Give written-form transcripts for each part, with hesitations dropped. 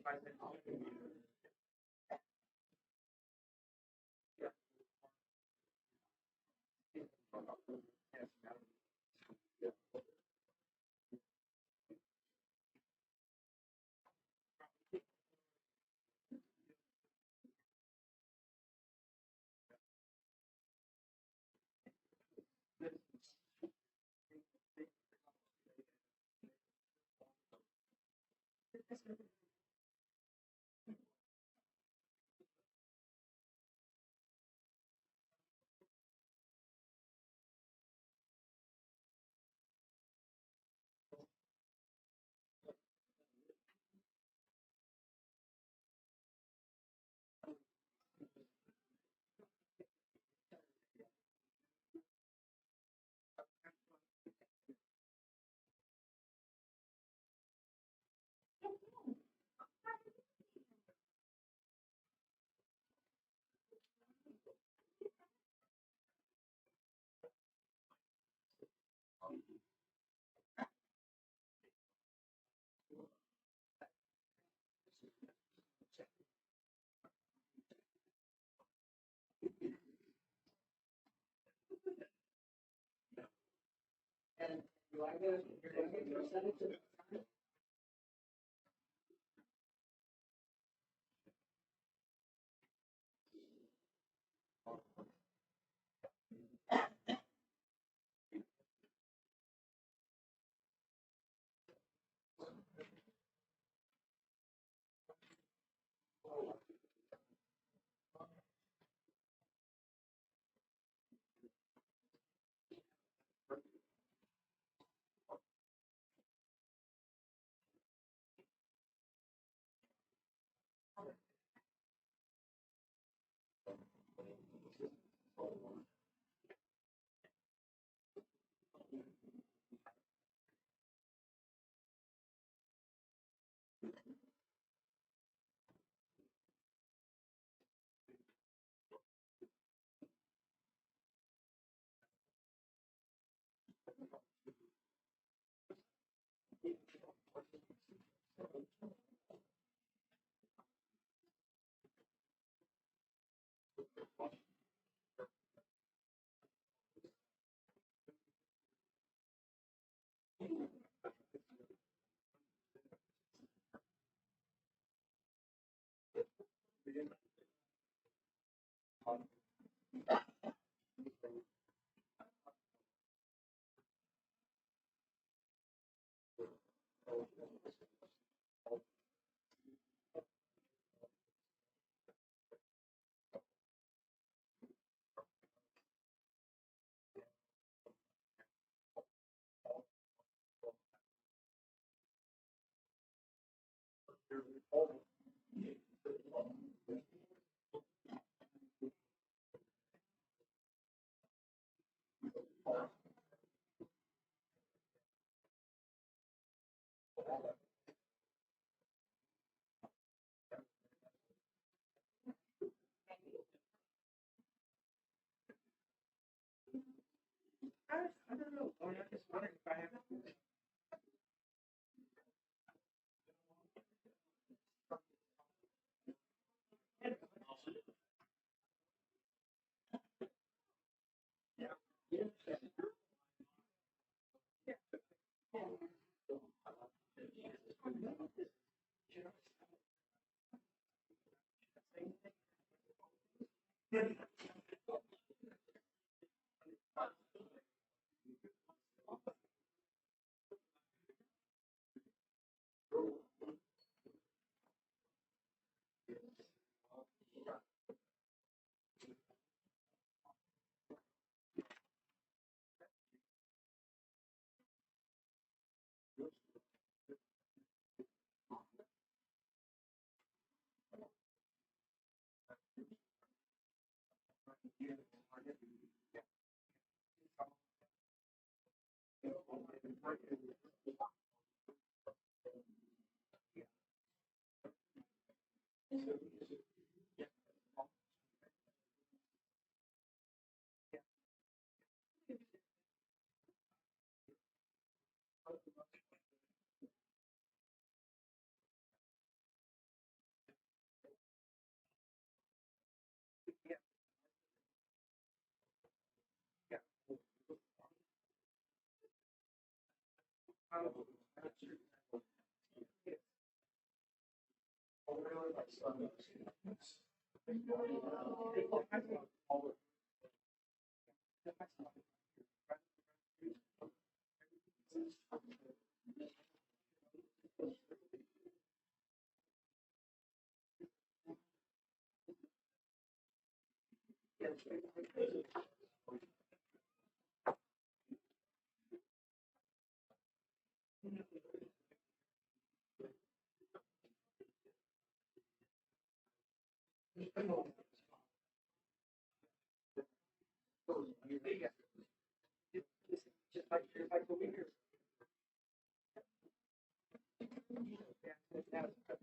And do I get, you're gonna get your percentage? I don't know. I'm just wondering if I have.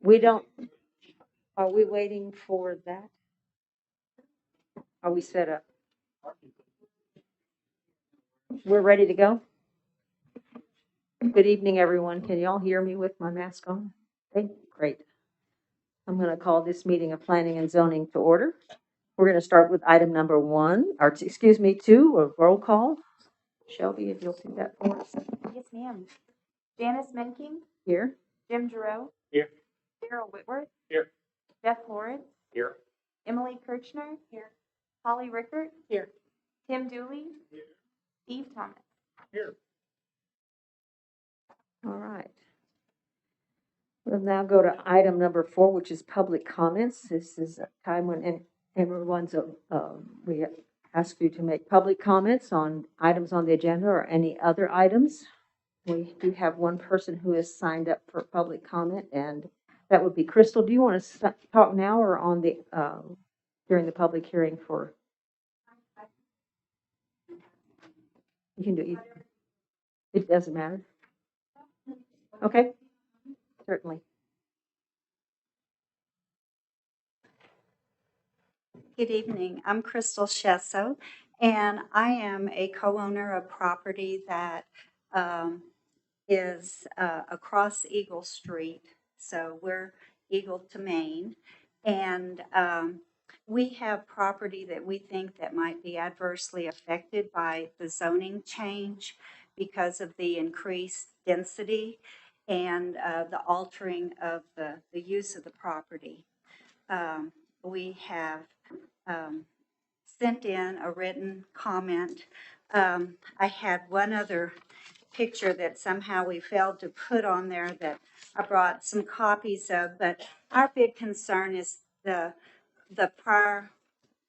We don't, are we waiting for that? Are we set up? We're ready to go? Good evening, everyone. Can you all hear me with my mask on? Okay, great. I'm going to call this meeting of Planning and Zoning to order. We're going to start with item number 1, or excuse me, 2, a roll call. Shelby, if you'll do that for us. Yes, ma'am. Janice Menking, Here. Jim Giroux. Here. Daryl Whitworth. Here. Jeff Lawrence. Here. Emily Kirchner. Here. Holly Rickert. Here. Tim Dooley. Here. Steve Thomas. Here. All right. We'll now go to item number 4, which is public comments. This is a time when everyone's, we ask you to make public comments on items on the agenda or any other items. We do have one person who has signed up for public comment, and that would be Crystal. Do you want to talk now or on the, during the public hearing for? You can do either. It doesn't matter. Okay, certainly. Good evening. I'm Crystal Shesso, and I am a co-owner of property that is across Eagle Street. So we're Eagle to Main, and we have property that we think that might be adversely affected by the zoning change because of the increased density and the altering of the use of the property. We have sent in a written comment. I had one other picture that somehow we failed to put on there that I brought some copies of, but our big concern is the prior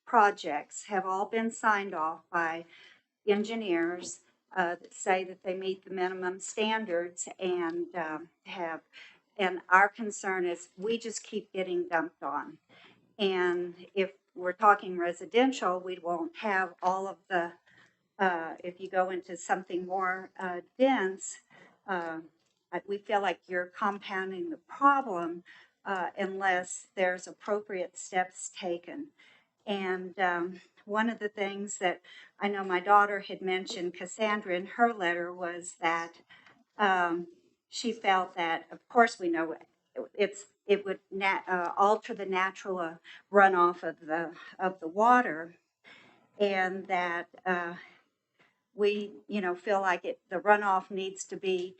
projects have all been signed off by engineers that say that they meet the minimum standards and and our concern is we just keep getting dumped on. And if we're talking residential, we won't have all of the, if you go into something more dense, we feel like you're compounding the problem unless there's appropriate steps taken. And one of the things that I know my daughter had mentioned, Cassandra, in her letter was that she felt that, of course we know it would alter the natural runoff of the water, and that we feel like the runoff needs to be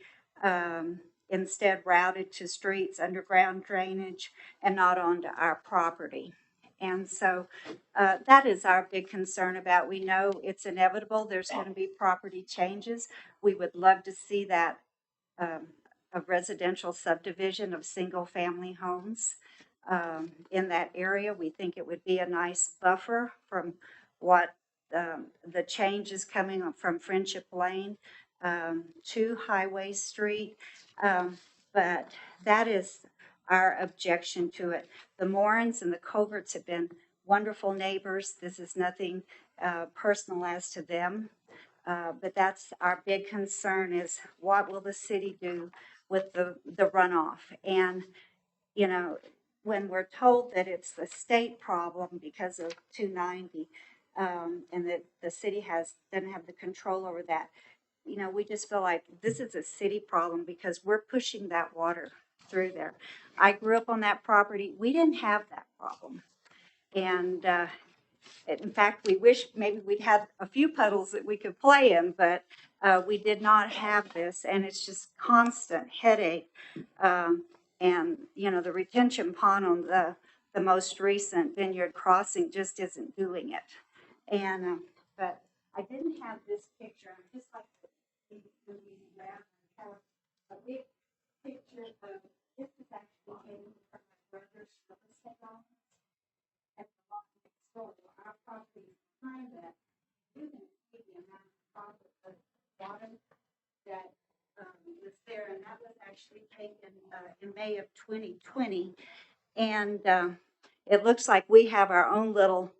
instead routed to streets, underground drainage, and not onto our property. And so that is our big concern about. We know it's inevitable. There's going to be property changes. We would love to see that a residential subdivision of single-family homes in that area. We think it would be a nice buffer from what the changes coming from Friendship Lane to Highway Street. But that is our objection to it. The Morans and the Coverts have been wonderful neighbors. This is nothing personal as to them. But that's our big concern is what will the city do with the runoff? And, when we're told that it's the state problem because of 290 and that the city doesn't have the control over that, we just feel like this is a city problem because we're pushing that water through there. I grew up on that property. We didn't have that problem. And in fact, we wish maybe we'd had a few puddles that we could play in, but We did not have this, and it's just constant headache. And, the retention pond on the most recent Vineyard Crossing just isn't doing it. And, but I didn't have this picture. I'm just like, I have a big picture of, this is actually taken from my brother's real estate office at the lot next door. Our property is behind that. You can see the amount of water that was there, and that was actually taken in May of 2020. And it looks like we have our own little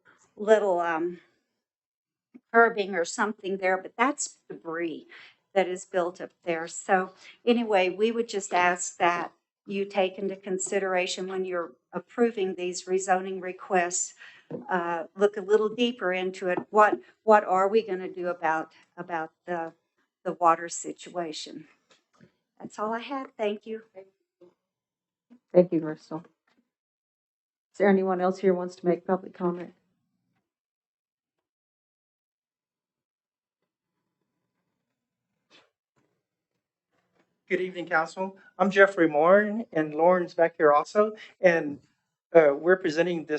curbing or something there, but that's debris that is built up there. So anyway, we would just ask that you take into consideration when you're approving these rezoning requests, look a little deeper into it. What are we going to do about the water situation? That's all I had. Thank you. Thank you, Crystal. Is there anyone else here who wants to make public comment? Good evening, Council. I'm Jeffrey Moore, and Lauren's back here also. And we're presenting the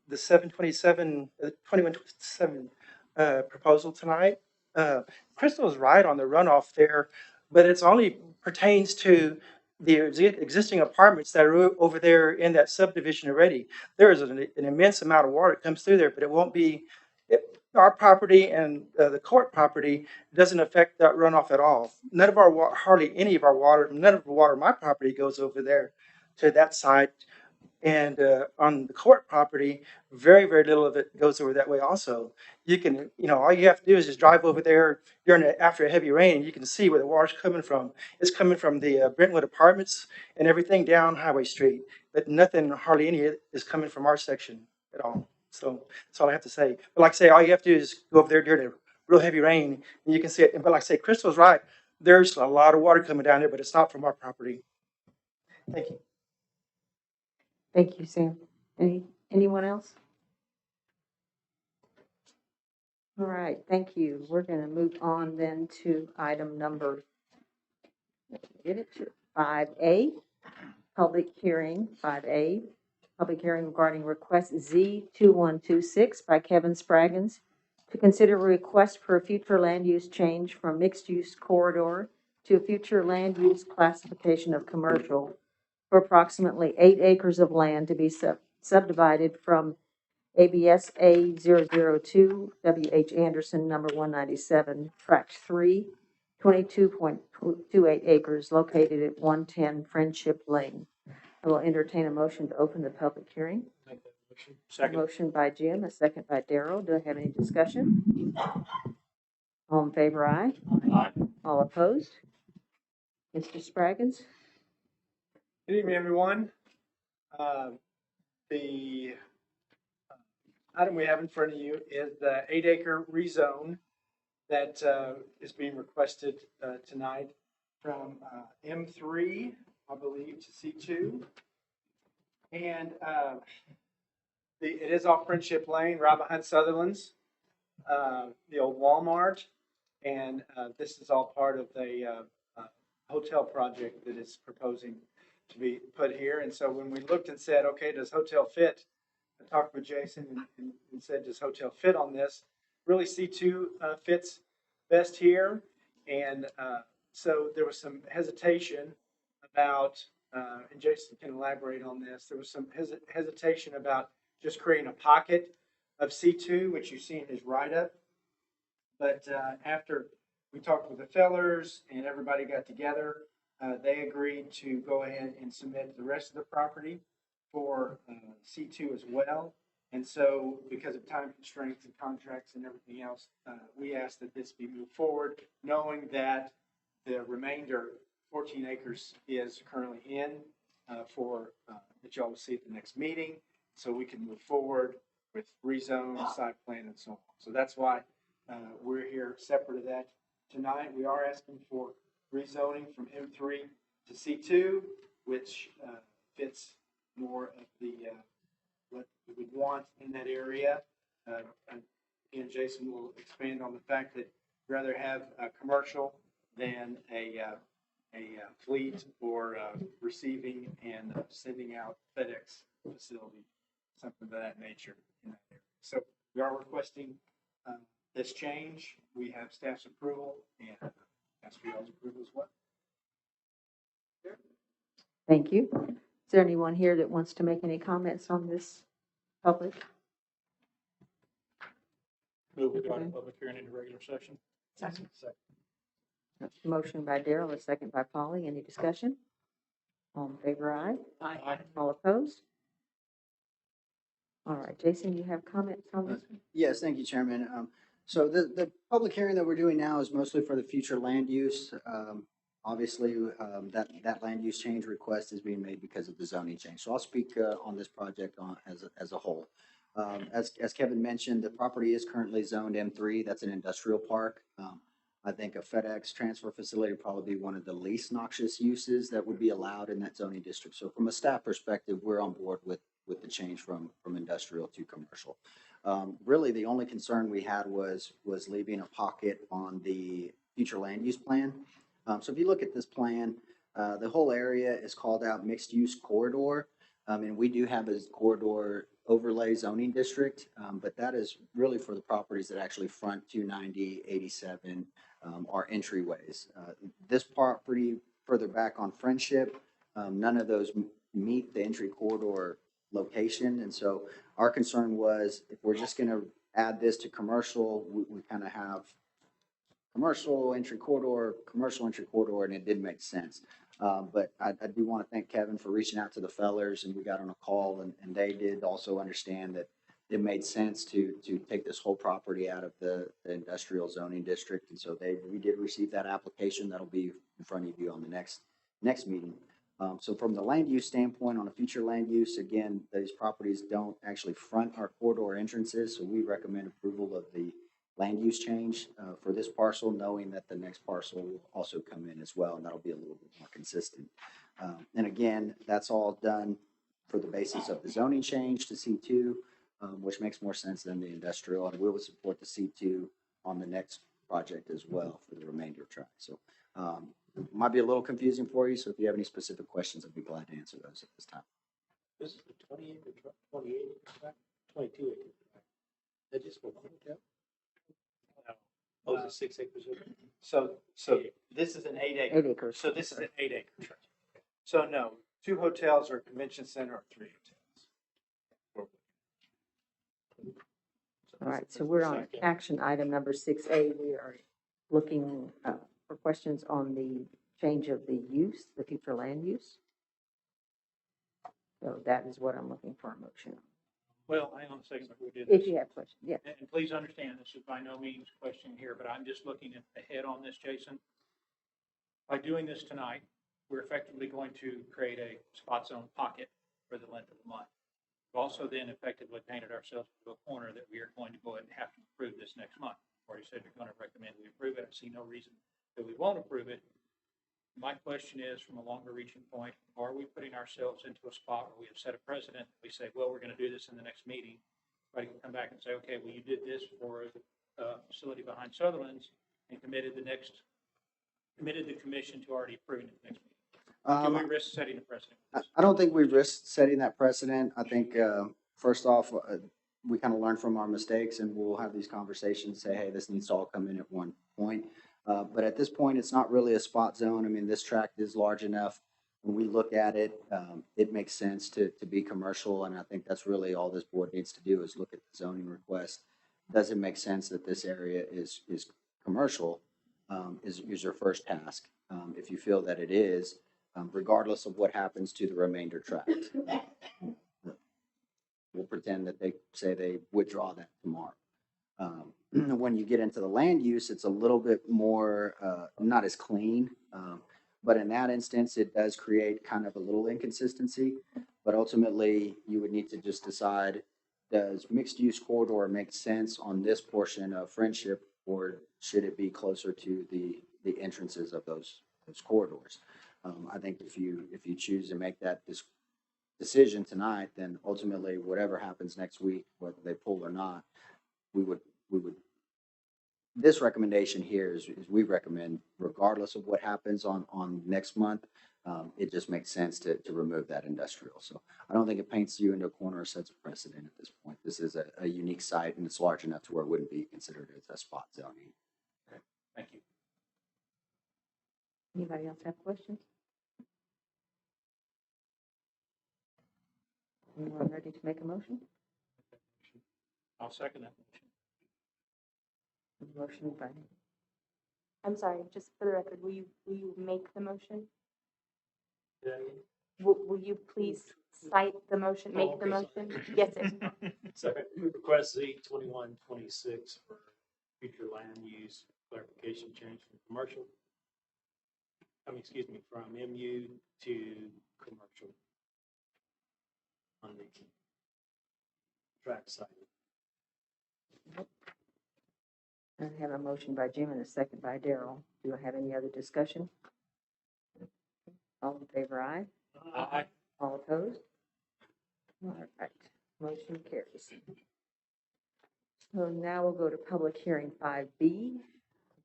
2127 proposal tonight. Crystal is right on the runoff there, but it's only pertains to the existing apartments that are over there in that subdivision already. There is an immense amount of water that comes through there, but it won't be, our property and the court property doesn't affect that runoff at all. None of our hardly any of our water, none of the water on my property goes over there to that side. And on the court property, very, very little of it goes over that way also. You can, all you have to do is just drive over there after a heavy rain, and you can see where the water's coming from. It's coming from the Brentwood Apartments and everything down Highway Street, but nothing, hardly any of it is coming from our section at all. So that's all I have to say. But like I say, all you have to do is go over there during a real heavy rain, and you can see it. But like I say, Crystal's right. There's a lot of water coming down there, but it's not from our property. Thank you. Thank you, Sam. Anyone else? All right, thank you. We're going to move on then to item number 5A, public hearing, 5A, public hearing regarding request Z2126 by Kevin Spraggins to consider a request for a future land use change from mixed-use corridor to a future land use classification of commercial for approximately 8 acres of land to be subdivided from ABSA 002 WH Anderson number 197, tract 3, 22.28 acres located at 110 Friendship Lane. I will entertain a motion to open the public hearing. Make that motion. A Second. motion by Jim, a second by Darrell. Do I have any discussion? All in favor, aye. Aye. All opposed? Mr. Spraggins? Good evening, everyone. The item we have in front of you is the 8-acre rezone that is being requested tonight from M3, I believe, to C2. And it is off Friendship Lane, right behind Sutherland's, the old Walmart. And this is all part of the hotel project that is proposing to be put here. And so when we looked and said, okay, does hotel fit? I talked with Jason and said, does hotel fit on this? Really C2 fits best here. And so there was some hesitation about, and Jason can elaborate on this, there was some hesitation about just creating a pocket of C2, which you see in his write-up. But after we talked with the fellers and everybody got together, they agreed to go ahead and submit the rest of the property for C2 as well. And so because of time constraints and contracts and everything else, we asked that this be moved forward, knowing that the remainder, 14 acres, is currently in for that y'all will see at the next meeting. So we can move forward with rezone, site plan, and so on. So that's why we're here separate of that tonight. We are asking for rezoning from M3 to C2, which fits more of the what we would want in that area. And Jason will expand on the fact that rather have a commercial than a fleet or receiving and sending out FedEx facility, something of that nature in that area. So we are requesting this change. We have staff's approval and ask for y'all's approval as well. Thank you. Is there anyone here that wants to make any comments on this public? Move we go to public hearing into regular session. Second. Motion by Daryl, a second by Polly. Any discussion? All in favor, aye. Aye. All opposed? All right, Jason, you have comments on this? Yes, thank you, Chairman. So the public hearing that we're doing now is mostly for the future land use. Obviously, that land use change request is being made because of the zoning change. So I'll speak on this project as a whole. As Kevin mentioned, the property is currently zoned M3. That's an industrial park. I think a FedEx transfer facility would probably be one of the least noxious uses that would be allowed in that zoning district. So from a staff perspective, we're on board with the change from industrial to commercial. Really, the only concern we had was leaving a pocket on the future land use plan. So if you look at this plan, the whole area is called out mixed use corridor. And we do have a corridor overlay zoning district, but that is really for the properties that actually front 290, 87, are entryways. This property further back on Friendship, none of those meet the entry corridor location. And so our concern was if we're just going to add this to commercial, we kind of have commercial entry corridor, and it didn't make sense. But I do want to thank Kevin for reaching out to the fellers, and we got on a call, and they did also understand that it made sense to take this whole property out of the industrial zoning district. And so we did receive that application. That'll be in front of you on the next meeting. So from the land use standpoint, on a future land use, again, these properties don't actually front our corridor entrances, so we recommend approval of the land use change for this parcel, knowing that the next parcel will also come in as well, and that'll be a little bit more consistent. And again, that's all done for the basis of the zoning change to C2, which makes more sense than the industrial, and we will support the C2 on the next project as well for the remainder of track. So might be a little confusing for you, so if you have any specific questions, I'd be glad to answer those at this time. This is the 20 acre tract, 28 acre tract, 22 acre tract. That just for one hotel? Oh, is it 6 acres? So this is an 8 acre. 8 acres. So this is an 8 acre tract. So no, 2 hotels or a convention center or 3 hotels. All right, so we're on action item number 6A. We are looking for questions on the change of the use, the future land use. So that is what I'm looking for a motion on. Well, hang on a second before we do If this. you have questions, yeah. And please understand, this is by no means a question here, but I'm just looking ahead on this, Jason. By doing this tonight, we're effectively going to create a spot zone pocket for the length of the month. We've also then effectively painted ourselves into a corner that we are going to go ahead and have to approve this next month. We've already said we're going to recommend we approve it. I see no reason that we won't approve it. My question is, from a longer reaching point, are we putting ourselves into a spot where we have set a precedent? We say, well, we're going to do this in the next meeting. Everybody can come back and say, okay, well, you did this for the facility behind Sutherland's and committed the commission to already approving it next meeting. Do we risk setting a precedent? I don't think we risk setting that precedent. I think, first off, we kind of learn from our mistakes, and we'll have these conversations, say, hey, this needs to all come in at one point. But at this point, it's not really a spot zone. I mean, this tract is large enough. When we look at it, it makes sense to be commercial, and I think that's really all this board needs to do is look at the zoning request. Does it make sense that this area is commercial, is your first task. If you feel that it is, regardless of what happens to the remainder tract. We'll pretend that they say they withdraw that tomorrow. When you get into the land use, it's a little bit more, not as clean. But in that instance, it does create kind of a little inconsistency. But ultimately, you would need to just decide, does mixed use corridor make sense on this portion of Friendship, or should it be closer to the entrances of those corridors? I think if you choose to make that decision tonight, then ultimately whatever happens next week, whether they pull or not, we would this recommendation here is we recommend, regardless of what happens on next month, it just makes sense to remove that industrial. So I don't think it paints you into a corner or sets a precedent at this point. This is a unique site and it's large enough to where it wouldn't be considered as a spot zoning. Thank you. Anybody else have questions? Anyone ready to make a motion? I'll second that motion. Motion by, I'm sorry, just for the record, will you make the motion? Yeah. Will you please cite the motion, make the okay, motion? Yes, sir. So request Z 2126 for future land use clarification change from commercial. From MU to commercial on the track side. I have a motion by Jim and a second by Daryl. Do I have any other discussion? All in favor, aye. Aye. All opposed? All right, motion carries. So now we'll go to public hearing 5B.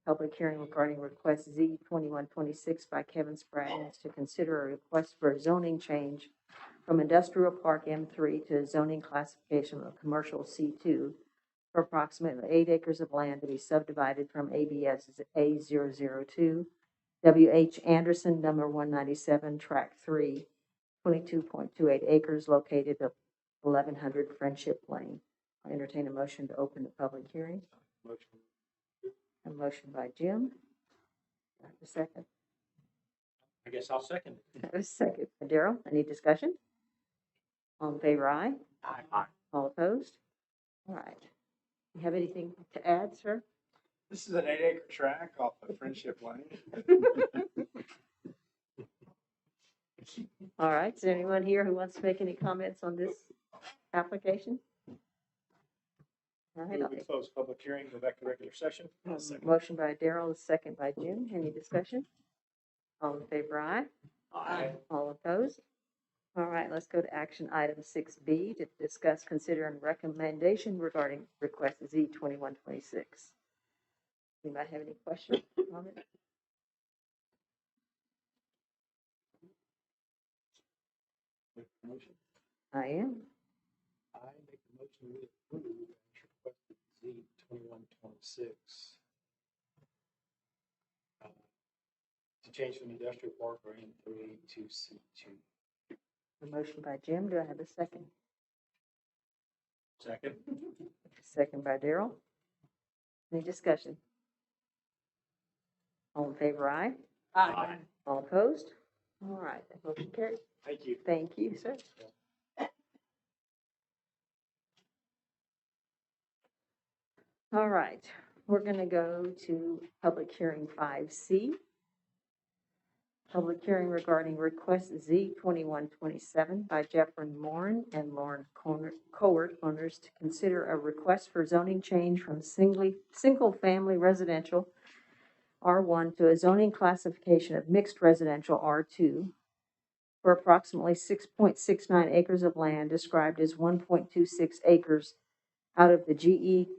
Public hearing regarding request Z 2126 by Kevin Spraggins to consider a request for a zoning change from industrial park M3 to zoning classification of commercial C2 for approximately 8 acres of land to be subdivided from ABS A002, W.H. Anderson, number 197, tract 3, 22.28 acres located at 1100 Friendship Lane. I entertain a motion to open the public hearing. Motion. A motion by Jim. Do I have a second? I guess I'll second it. A second by Daryl. Any discussion? All in favor, aye. Aye. All opposed? All right. You have anything to add, sir? This is an 8-acre track off of Friendship Lane. All right. Is there anyone here who wants to make any comments on this application? All right. Move to close public hearing, go back to regular session. Motion by Daryl, a second by Jim. Any discussion? All in favor, aye. Aye. All opposed? All right, let's go to action item 6B to discuss, consider, and recommendation regarding request Z 2126. Anybody have any questions, comments? Make the motion. I am. I make the motion we approve requested Z 2126 to change from industrial park or M3 to C2. A motion by Jim. Do I have a second? Second. Second by Daryl. Any discussion? All in favor, aye. Aye. All opposed? All right, that motion carries. Thank you. Thank you, sir. All right, we're going to go to public hearing 5C. Public hearing regarding request Z 2127 by Jeffrey Morin and Lauren Cowart, owners, to consider a request for zoning change from single-family residential R1 to a zoning classification of mixed residential R2 for approximately 6.69 acres of land described as 1.26 acres out of the GE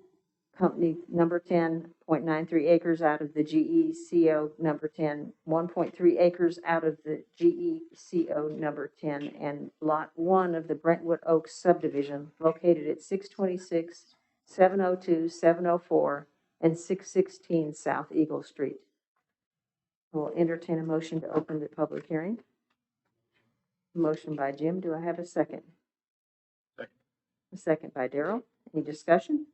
Company number 10.93 acres out of the GECO number 10, 1.3 acres out of the GECO number 10, and Lot 1 of the Brentwood Oaks subdivision located at 626, 702, 704, and 616 South Eagle Street. We'll entertain a motion to open the public hearing. Motion by Jim. Do I have a second? Second. A second by Daryl. Any discussion?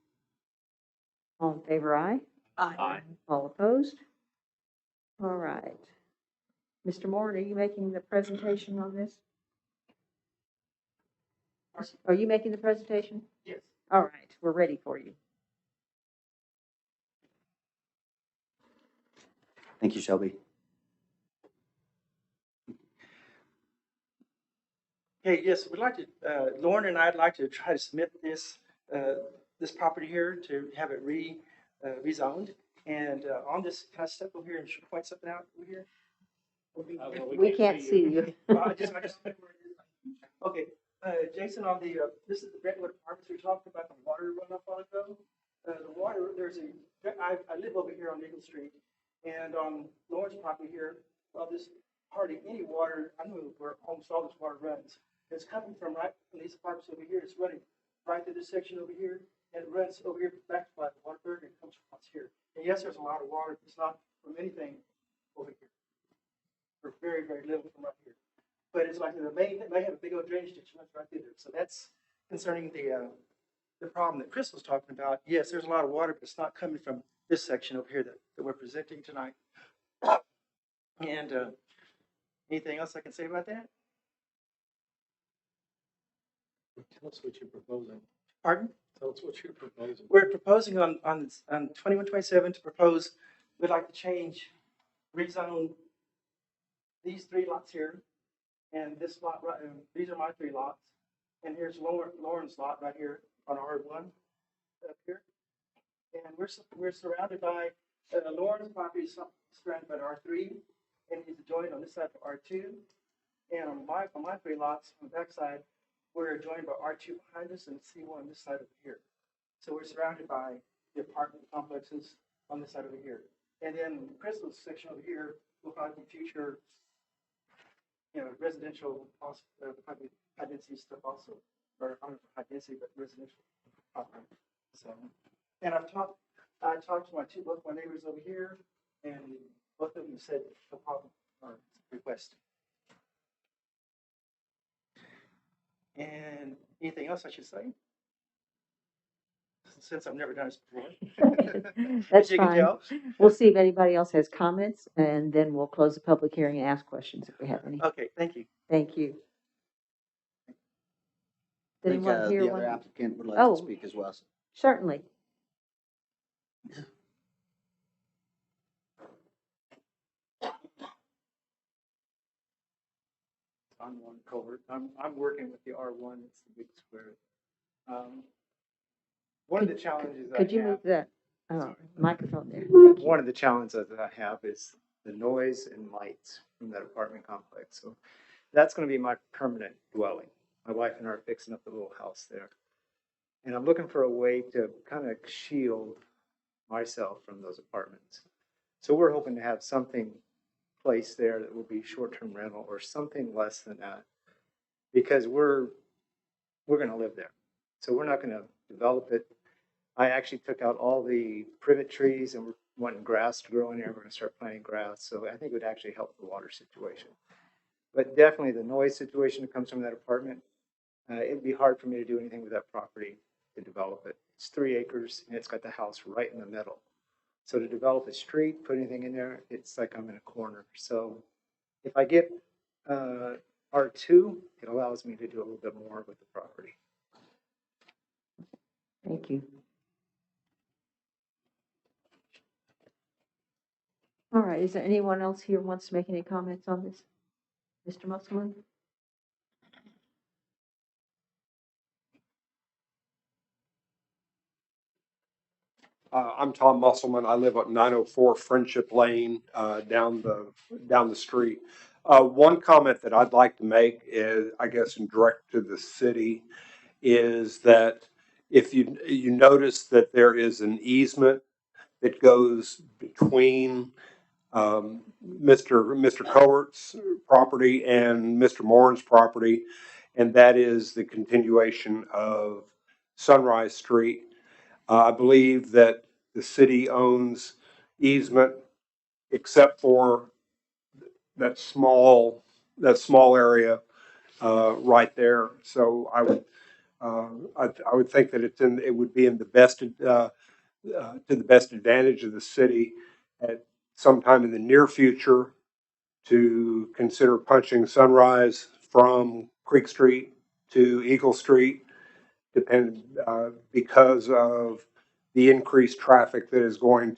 All in favor, aye. Aye. All opposed? All right. Mr. Moore, are you making the presentation on this? Are you making the presentation? Yes. All right, we're ready for you. Thank you, Shelby. Okay, yes, we'd like to, Lauren and I'd like to try to submit this, this property here to have it rezoned. And on this, can I step over here and point something out over here? We can't see you. Okay, Jason, on the, this is the Brentwood Apartments we talked about the water runoff a while ago. The water, I live over here on Eagle Street, and on Lawrence property here, well, there's hardly any water. I know where almost all this water runs. It's coming from right from these pipes over here. It's running right through this section over here, and it runs over here back to Waterberg, and it comes from us here. And yes, there's a lot of water. It's not from anything over here. Or very, very little from right here. But it's like they have a big old drainage ditch runs right through there. So that's concerning the problem that Chris was talking about. Yes, there's a lot of water, but it's not coming from this section over here that we're presenting tonight. And anything else I can say about that? Tell us what you're proposing. Pardon? Tell us what you're proposing. We're proposing on 2127 to propose, we'd like to rezone these 3 lots here, and this lot, right, these are my 3 lots, and here's Lauren's lot right here on R1 up here. And we're surrounded by, Lauren's property is surrounded by R3, and he's adjoined on this side of R2. And on my 3 lots on the backside, we're adjoined by R2 behind us and C1 on this side over here. So we're surrounded by the apartment complexes on this side over here. And then Crystal's section over here will probably be future, residential, probably high density stuff also, or I don't know high density, but residential property. So, and I talked to both my neighbors over here, and both of them said no problem or request. And anything else I should say? Since I've never done this before. That's As you can fine. tell. We'll see if anybody else has comments, and then we'll close the public hearing and ask questions if we have any. Okay, thank you. Thank you. I Did think anyone hear the other one? applicant would like Oh. to speak as well. Certainly. I'm one culvert. I'm working with the R1. It's the big square. One of the challenges I Could you have, move that Sorry. microphone there? Thank you. one of the challenges that I have is the noise and lights from that apartment complex. So that's going to be my permanent dwelling. My wife and I are fixing up the little house there. And I'm looking for a way to kind of shield myself from those apartments. So we're hoping to have something placed there that will be short-term rental or something less than that, because we're going to live there. So we're not going to develop it. I actually took out all the privet trees and we're wanting grass to grow in there. We're going to start planting grass. So I think it would actually help the water situation. But definitely the noise situation that comes from that apartment, it'd be hard for me to do anything with that property to develop it. It's 3 acres and it's got the house right in the middle. So to develop a street, put anything in there, it's like I'm in a corner. So if I get R2, it allows me to do a little bit more with the property. Thank you. All right, is there anyone else here who wants to make any comments on this? Mr. Musselman? I'm Tom Musselman. I live at 904 Friendship Lane, down the street. One comment that I'd like to make is, I guess, in direct to the city, is that if you notice that there is an easement that goes between Mr. Cowart's property and Mr. Moran's property, and that is the continuation of Sunrise Street. I believe that the city owns easement except for that small area right there. So I would think that it would be in the best to the best advantage of the city at sometime in the near future to consider punching Sunrise from Creek Street to Eagle Street, because of the increased traffic that is going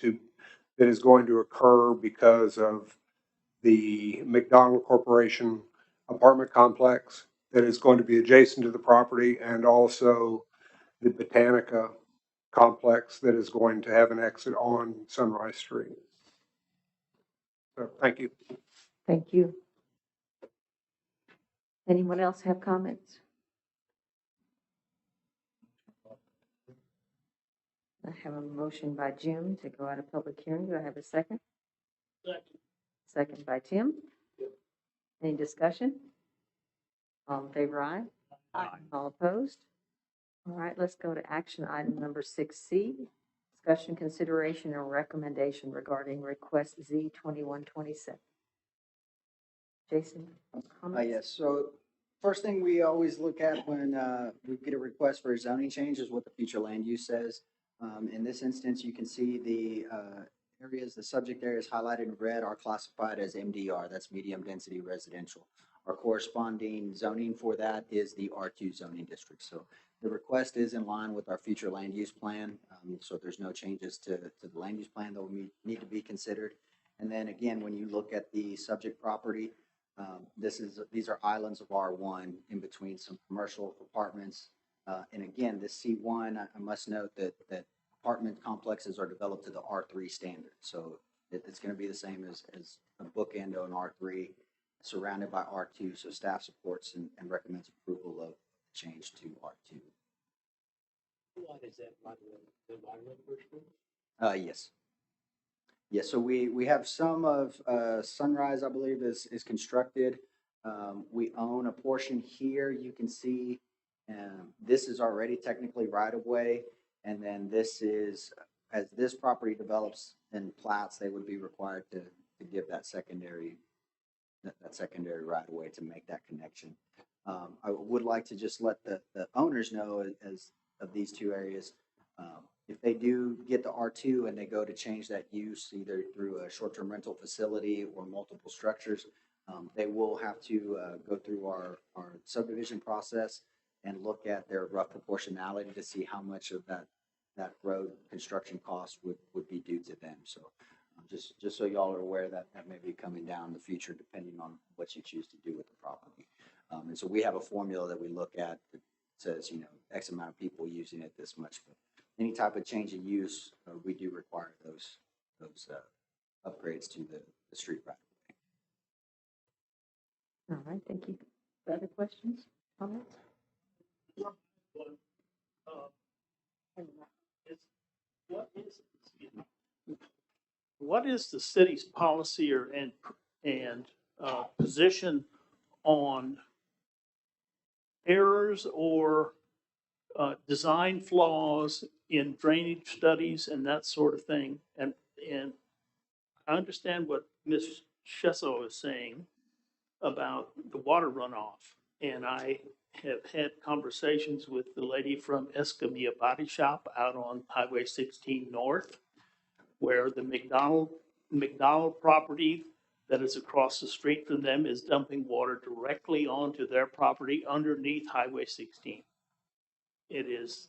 to occur because of the McDonald Corporation apartment complex that is going to be adjacent to the property, and also the Botanica complex that is going to have an exit on Sunrise Street. So, thank you. Thank you. Anyone else have comments? I have a motion by Jim to go out of public hearing. Do I have a second? Second by Tim. Any discussion? All in favor, aye? Aye. All opposed? All right, let's go to action item number 6C. Discussion, consideration, and recommendation regarding request Z 2127. Jason, comments? Yes, so first thing we always look at when we get a request for a zoning change is what the future land use says. In this instance, you can see the areas, the subject areas highlighted in red are classified as MDR, that's medium density residential. Our corresponding zoning for that is the R2 zoning district. So the request is in line with our future land use plan. So there's no changes to the land use plan that will need to be considered. And then again, when you look at the subject property, these are islands of R1 in between some commercial apartments. And again, this C1, I must note that apartment complexes are developed to the R3 standard. So it's going to be the same as a bookend on R3 surrounded by R2. So staff supports and recommends approval of change to R2. What is that, the River Street? Yes. Yes, so we have some of Sunrise, I believe, is constructed. We own a portion here. You can see this is already technically right of way. And then this is, as this property develops and plats, they would be required to give that secondary right of way to make that connection. I would like to just let the owners know as of these two areas, if they do get the R2 and they go to change that use either through a short-term rental facility or multiple structures, they will have to go through our subdivision process and look at their rough proportionality to see how much of that road construction cost would be due to them. So just so y'all are aware that may be coming down in the future depending on what you choose to do with the property. And so we have a formula that we look at that says, X amount of people using it this much. But any type of change in use, we do require those upgrades to the street right of way. All right, thank you. Other questions, comments? What is the city's policy and position on errors or design flaws in drainage studies and that sort of thing? And I understand what Ms. Shesso is saying about the water runoff. And I have had conversations with the lady from Escamilla Body Shop out on Highway 16 North, where the McDonald property that is across the street from them is dumping water directly onto their property underneath Highway 16. It is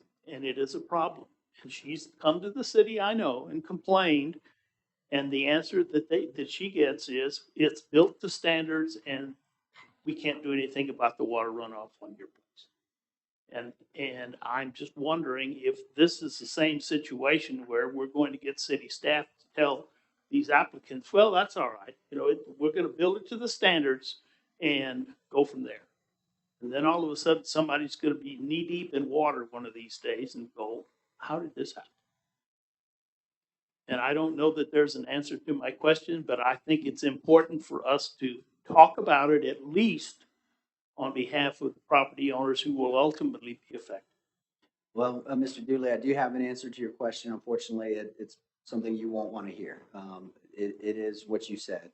a problem. And she's come to the city, I know, and complained. And the answer that she gets is it's built to standards and we can't do anything about the water runoff on your place. And I'm just wondering if this is the same situation where we're going to get city staff to tell these applicants, well, that's all right. We're going to build it to the standards and go from there. And then all of a sudden, somebody's going to be knee deep in water one of these days and go, how did this happen? And I don't know that there's an answer to my question, but I think it's important for us to talk about it at least on behalf of the property owners who will ultimately be affected. Well, Mr. Dooley, I do have an answer to your question. Unfortunately, it's something you won't want to hear. It is what you said.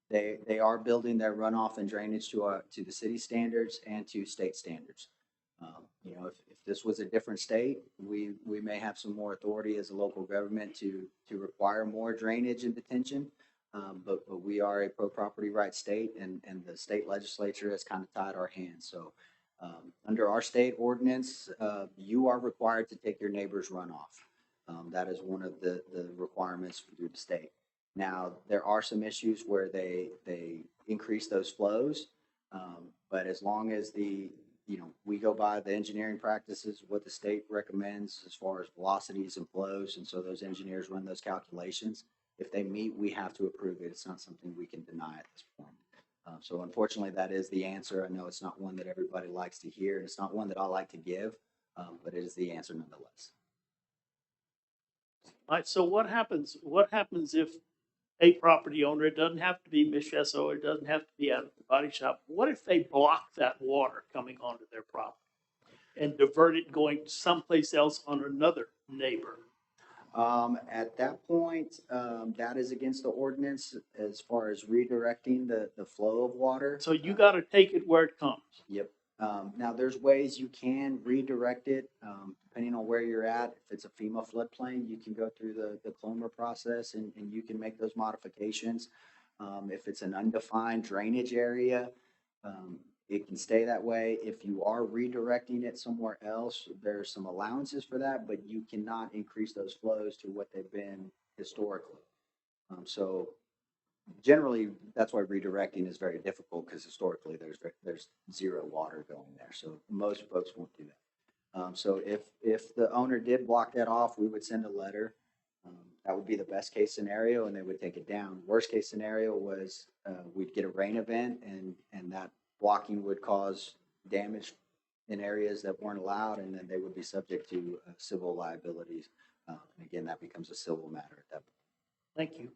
They are building their runoff and drainage to the city standards and to state standards. If this was a different state, we may have some more authority as a local government to require more drainage and detention. But we are a pro-property rights state, and the state legislature has kind of tied our hands. So under our state ordinance, you are required to take your neighbor's runoff. That is one of the requirements through the state. Now, there are some issues where they increase those flows, but as long as we go by the engineering practices, what the state recommends as far as velocities and flows, and so those engineers run those calculations. If they meet, we have to approve it. It's not something we can deny at this point. So unfortunately, that is the answer. I know it's not one that everybody likes to hear, and it's not one that I like to give, but it is the answer nonetheless. All right, so what happens if a property owner, it doesn't have to be Ms. Shesso, it doesn't have to be out of the body shop. What if they block that water coming onto their property and divert it going someplace else on another neighbor? At that point, that is against the ordinance as far as redirecting the flow of water. So you got to take it where it comes. Yep. Now there's ways you can redirect it, depending on where you're at. If it's a FEMA floodplain, you can go through the CLOMR process and you can make those modifications. If it's an undefined drainage area, it can stay that way. If you are redirecting it somewhere else, there's some allowances for that, but you cannot increase those flows to what they've been historically. So generally, that's why redirecting is very difficult because historically there's zero water going there. So most folks won't do that. So if the owner did block that off, we would send a letter. That would be the best case scenario, and they would take it down. Worst case scenario was we'd get a rain event, and that blocking would cause damage in areas that weren't allowed, and then they would be subject to civil liabilities. And again, that becomes a civil matter at that point. Thank you.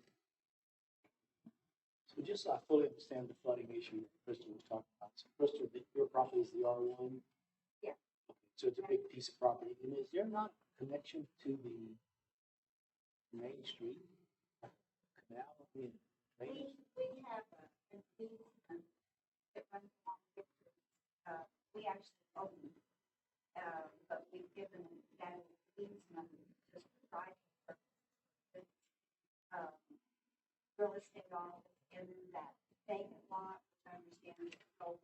So just so I fully understand the flooding issue that Crystal was talking about. So Crystal, your property is the R1? Yeah. Okay, so it's a big piece of property. And is there not connection to the main street canal? I mean, We have an easement that runs along with we actually own, but we've given that easement just for private purposes. Real estate office in that vacant lot, which I understand is sold.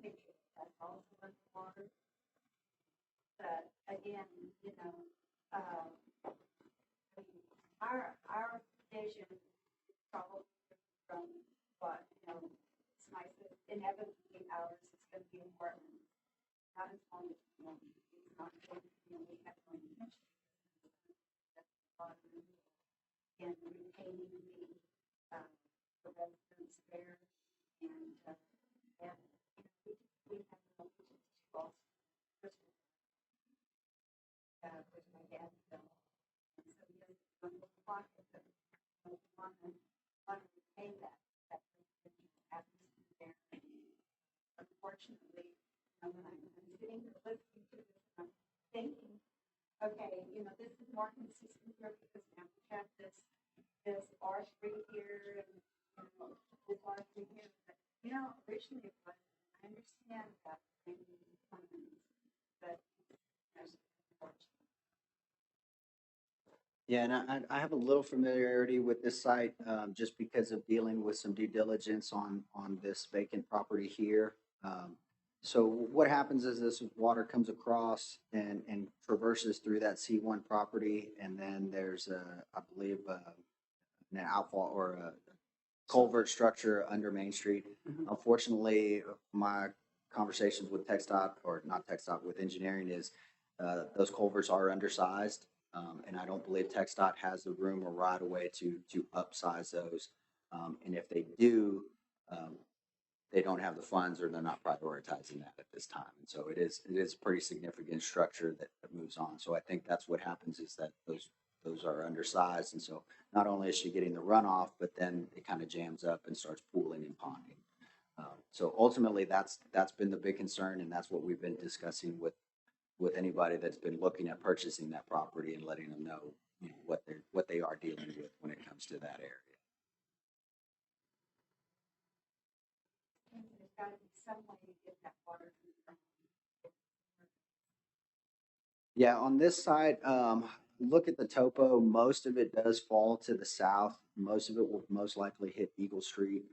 Picture that's also underwater. But again, you know, our vision is probably from what, you know, it's nice that inevitably ours is going to be important. Not as long as, you know, it's not going to, you know, we have no intention. That's a lot of and retaining the residents there. And, and we have no intention to also, with my dad, so he doesn't want to block it, but we want to retain that atmosphere there. Unfortunately, you know, when I'm sitting here listening to this, I'm thinking, okay, you know, this is more consistent here because now we have this R3 here and, you know, this R3 here. But, you know, originally it was, I understand that maybe plans, but that's unfortunate. Yeah, and I have a little familiarity with this site, just because of dealing with some due diligence on this vacant property here. So what happens is this water comes across and traverses through that C1 property, and then there's I believe, an outfall or a culvert structure under Main Street. Unfortunately, my conversations with TxDOT, or not TxDOT, with engineering is, those culverts are undersized. And I don't believe TxDOT has the room or right of way to upsize those. And if they do, they don't have the funds or they're not prioritizing that at this time. And so it is a pretty significant structure that moves on. So I think that's what happens is that those are undersized. And so not only is she getting the runoff, but then it kind of jams up and starts pooling and ponding. So ultimately that's been the big concern, and that's what we've been discussing with anybody that's been looking at purchasing that property and letting them know, you know, what they are dealing with when it comes to that area. There's got to be some way to get that water from. Yeah, on this side, look at the topo. Most of it does fall to the south. Most of it will most likely hit Eagle Street.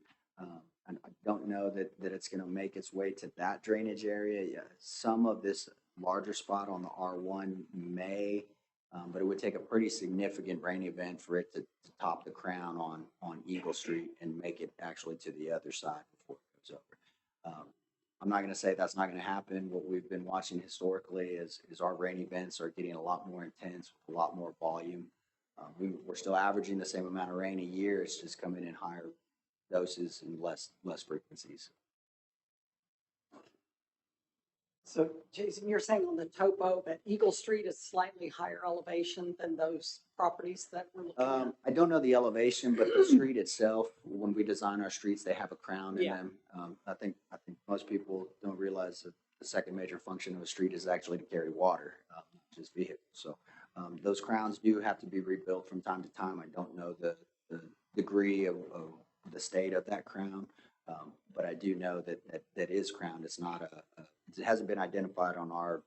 And I don't know that it's going to make its way to that drainage area. Yeah, some of this larger spot on the R1 may, but it would take a pretty significant rain event for it to top the crown on Eagle Street and make it actually to the other side before it goes over. I'm not going to say that's not going to happen. What we've been watching historically is our rain events are getting a lot more intense, a lot more volume. We're still averaging the same amount of rain a year. It's just coming in higher doses and less frequencies. So Jason, you're saying on the topo that Eagle Street is slightly higher elevation than those properties that we're looking at? I don't know the elevation, but the street itself, when we design our streets, they have a crown in Yeah. them. I think most people don't realize that the second major function of a street is actually to carry water, not just vehicles. So, those crowns do have to be rebuilt from time to time. I don't know the degree of the state of that crown. But I do know that is crowned. It's not it hasn't been identified on our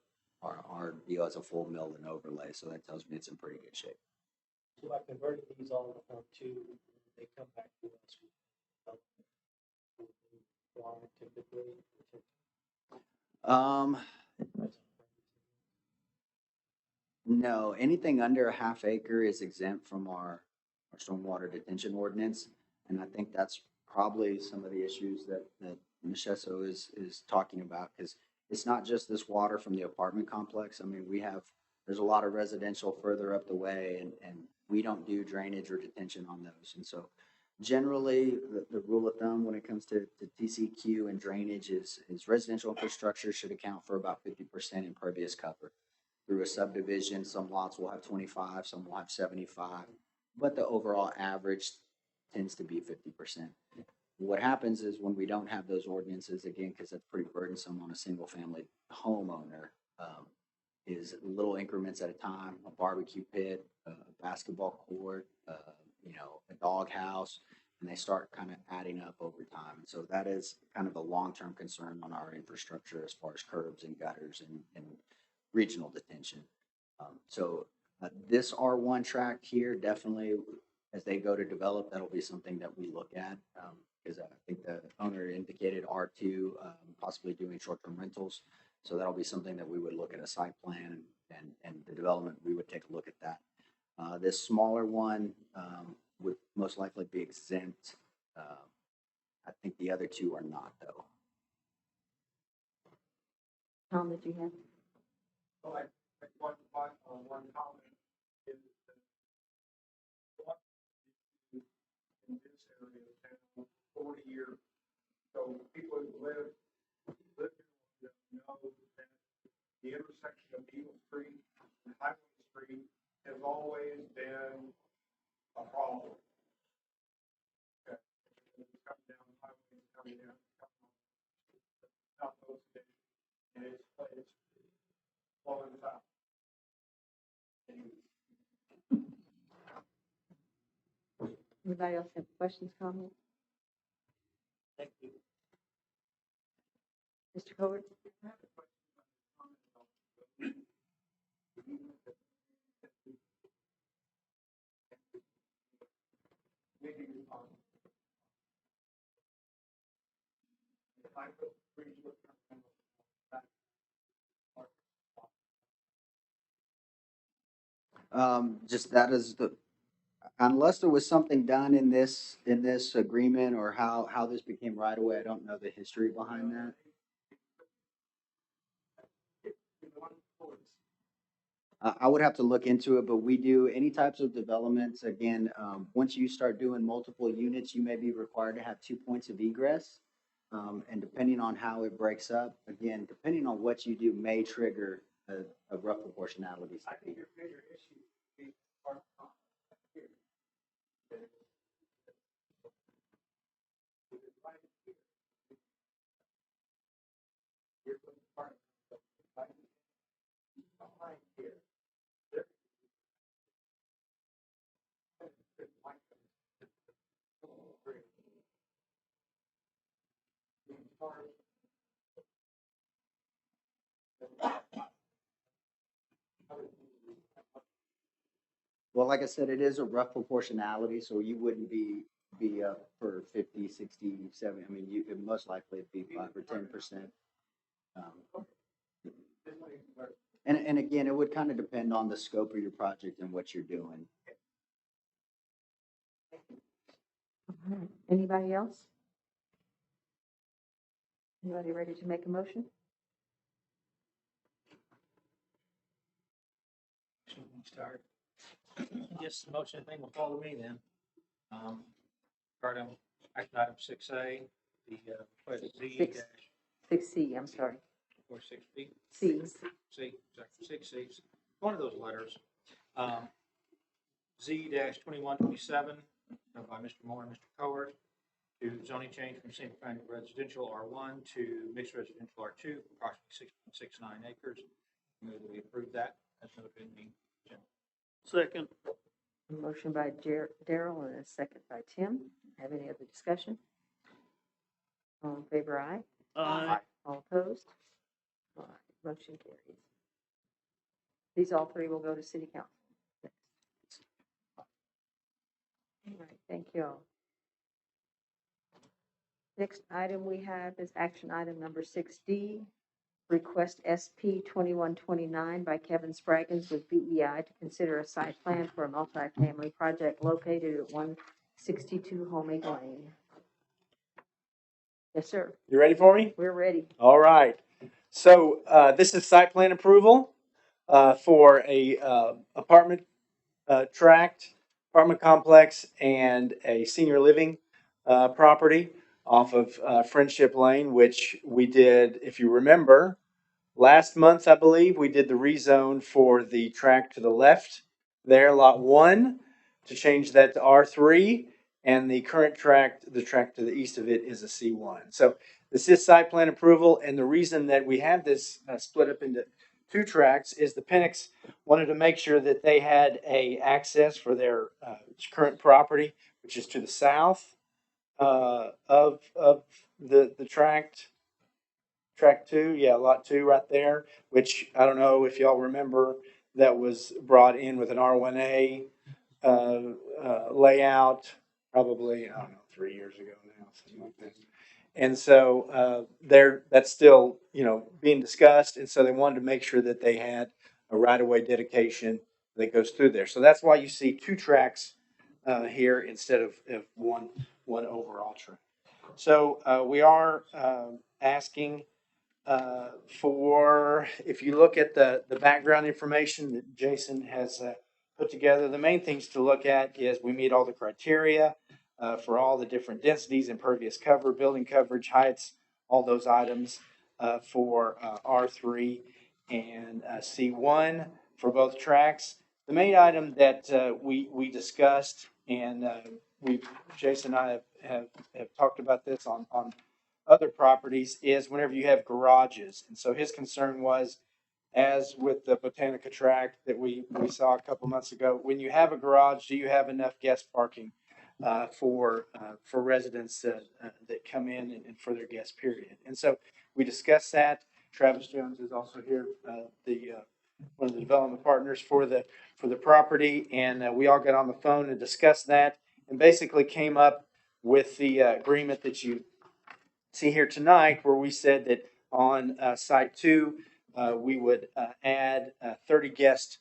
deal as a full mill and overlay. So that tells me it's in pretty good shape. So by converting these all to, they come back to us. Typically. No, anything under a half acre is exempt from our stormwater detention ordinance. And I think that's probably some of the issues that Ms. Shesso is talking about, because it's not just this water from the apartment complex. I mean, there's a lot of residential further up the way, and we don't do drainage or detention on those. And so generally, the rule of thumb when it comes to TCQ and drainage is residential infrastructure should account for about 50% impervious cover. Through a subdivision, some lots will have 25, some will have 75, but the overall average tends to be 50%. What happens is when we don't have those ordinances, again, because that's pretty burdensome on a single family homeowner, is little increments at a time, a barbecue pit, a basketball court, a dog house, and they start kind of adding up over time. And so that is kind of a long-term concern on our infrastructure as far as curbs and gutters and regional detention. This R1 track here, definitely, as they go to develop, that'll be something that we look at. Because I think the owner indicated R2, possibly doing short-term rentals. So that'll be something that we would look at a site plan and the development, we would take a look at that. This smaller one would most likely be exempt. I think the other two are not, though. Tom, did you have? Well, one comment is that what in this area of town 40 years. So people who live here know that the intersection of Eagle Street and Highway Street has always been a problem. Okay. It's coming down the highway, it's coming down, South Coast, and it's flowing south. Anybody else have questions, comments? Thank you. Mr. Covert? Just that is unless there was something done in this agreement or how this became right away, I don't know the history behind that. I would have to look into it, but we do any types of developments. Again, once you start doing multiple units, you may be required to have 2 points of egress. And depending on how it breaks up, again, depending on what you do may trigger a rough proportionality. I think your major issue is part of here. Right here. Here's the part right behind here. There. Well, like I said, it is a rough proportionality, so you wouldn't be up for 50, 60, 70. I mean, you could most likely be 5 or 10%. And again, it would kind of depend on the scope of your project and what you're doing. All right. Anybody else? Anybody ready to make a motion? Should we start? Guess the motion thing will follow me then. Start on action item 6A, the request Z Six. 6C, I'm sorry. or 6B? C. C, exactly, 6C. One of those letters. Z-2127 by Mr. Moore and Mr. Coward to zoning change from single family residential R1 to mixed residential R2, approximately 6.69 acres. Move that we approve that as noted in the agenda. Second. A motion by Daryl and a second by Tim. Have any other discussion? All in favor, aye. Aye. All opposed? All right, motion carries. These all three will go to city council. All right, thank you all. Next item we have is action item number 6D, request SP 2129 by Kevin Spraggins with BEI to consider a site plan for a multifamily project located at 162 Homing Lane. Yes, sir. You ready for me? We're ready. All right. So this is site plan approval for a apartment apartment complex, and a senior living property off of Friendship Lane, which we did, if you remember, last month, I believe, we did the rezone for the tract to the left there, lot 1, to change that to R3, and the current tract, the tract to the east of it, is a C1. So this is site plan approval, and the reason that we have this split up into 2 tracts is the Penix wanted to make sure that they had a access for their current property, which is to the south of the tract. Tract 2, yeah, lot 2 right there, which I don't know if y'all remember, that was brought in with an R1A layout, probably, I don't know, 3 years ago now, something like that. And so that's still, being discussed, and so they wanted to make sure that they had a right-of-way dedication that goes through there. So that's why you see 2 tracks here instead of one overall track. So we are asking for, if you look at the background information that Jason has put together, the main things to look at is we meet all the criteria for all the different densities, impervious cover, building coverage, heights, all those items for R3 and C1 for both tracks. The main item that we discussed, and Jason and I have talked about this on other properties, is whenever you have garages. And so his concern was, as with the Botanica tract that we saw a couple months ago, when you have a garage, do you have enough guest parking for residents that come in and for their guest period? And so we discussed that. Travis Jones is also here, one of the development partners for the property, and we all got on the phone and discussed that, and basically came up with the agreement that you see here tonight, where we said that on site 2, we would add 30 guest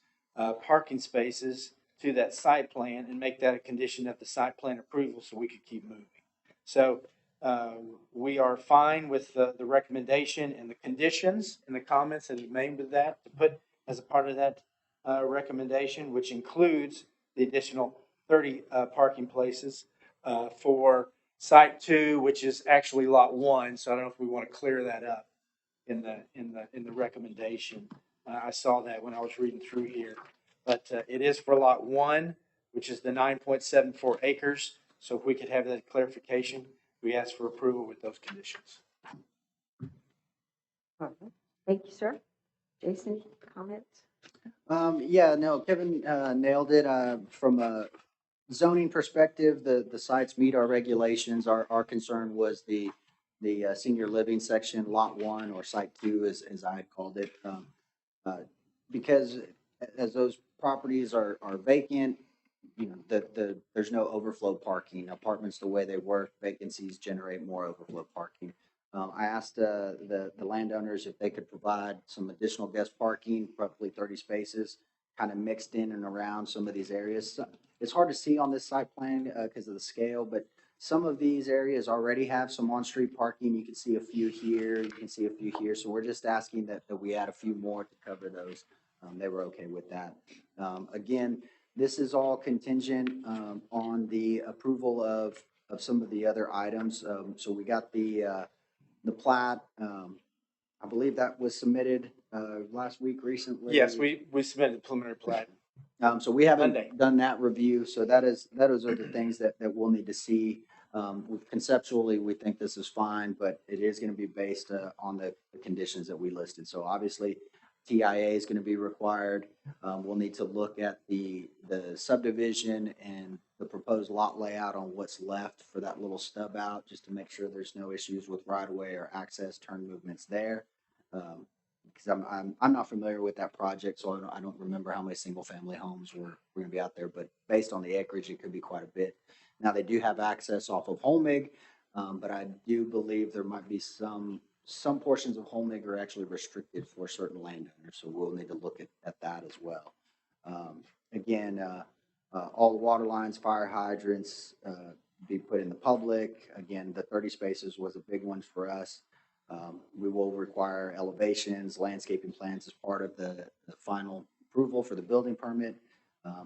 parking spaces to that site plan and make that a condition of the site plan approval so we could keep moving. So we are fine with the recommendation and the conditions and the comments that are made with that to put as a part of that recommendation, which includes the additional 30 parking places for site 2, which is actually lot 1. So I don't know if we want to clear that up in the recommendation. I saw that when I was reading through here, but it is for lot 1, which is the 9.74 acres. So if we could have that clarification, we ask for approval with those conditions. All right. Thank you, sir. Jason, comments? Yeah, no, Kevin nailed it. From a zoning perspective, the sites meet our regulations. Our concern was the senior living section, lot 1, or site 2, as I had called it, because as those properties are vacant, there's no overflow parking. Apartments, the way they work, vacancies generate more overflow parking. I asked the landowners if they could provide some additional guest parking, roughly 30 spaces, kind of mixed in and around some of these areas. It's hard to see on this site plan because of the scale, but some of these areas already have some on-street parking. You can see a few here, you can see a few here. So we're just asking that we add a few more to cover those. They were okay with that. Again, this is all contingent on the approval of some of the other items. So we got the plat. I believe that was submitted, last week recently. Yes, we submitted the preliminary plat. So we haven't Monday. done that review, so those are the things that we'll need to see. Conceptually, we think this is fine, but it is gonna be based, on the conditions that we listed. So obviously, TIA is gonna be required. We'll need to look at the subdivision and the proposed lot layout on what's left for that little stub out, just to make sure there's no issues with right of way or access turn movements there. Because I'm not familiar with that project, so I don't remember how many single family homes were gonna be out there, but based on the acreage, it could be quite a bit. Now, they do have access off of Holmig, but I do believe there might be some portions of Holmig are actually restricted for certain landowners, so we'll need to look at that as well. Again, all the water lines, fire hydrants, be put in the public. Again, the 30 spaces was a big one for us. We will require elevations, landscaping plans as part of the final approval for the building permit.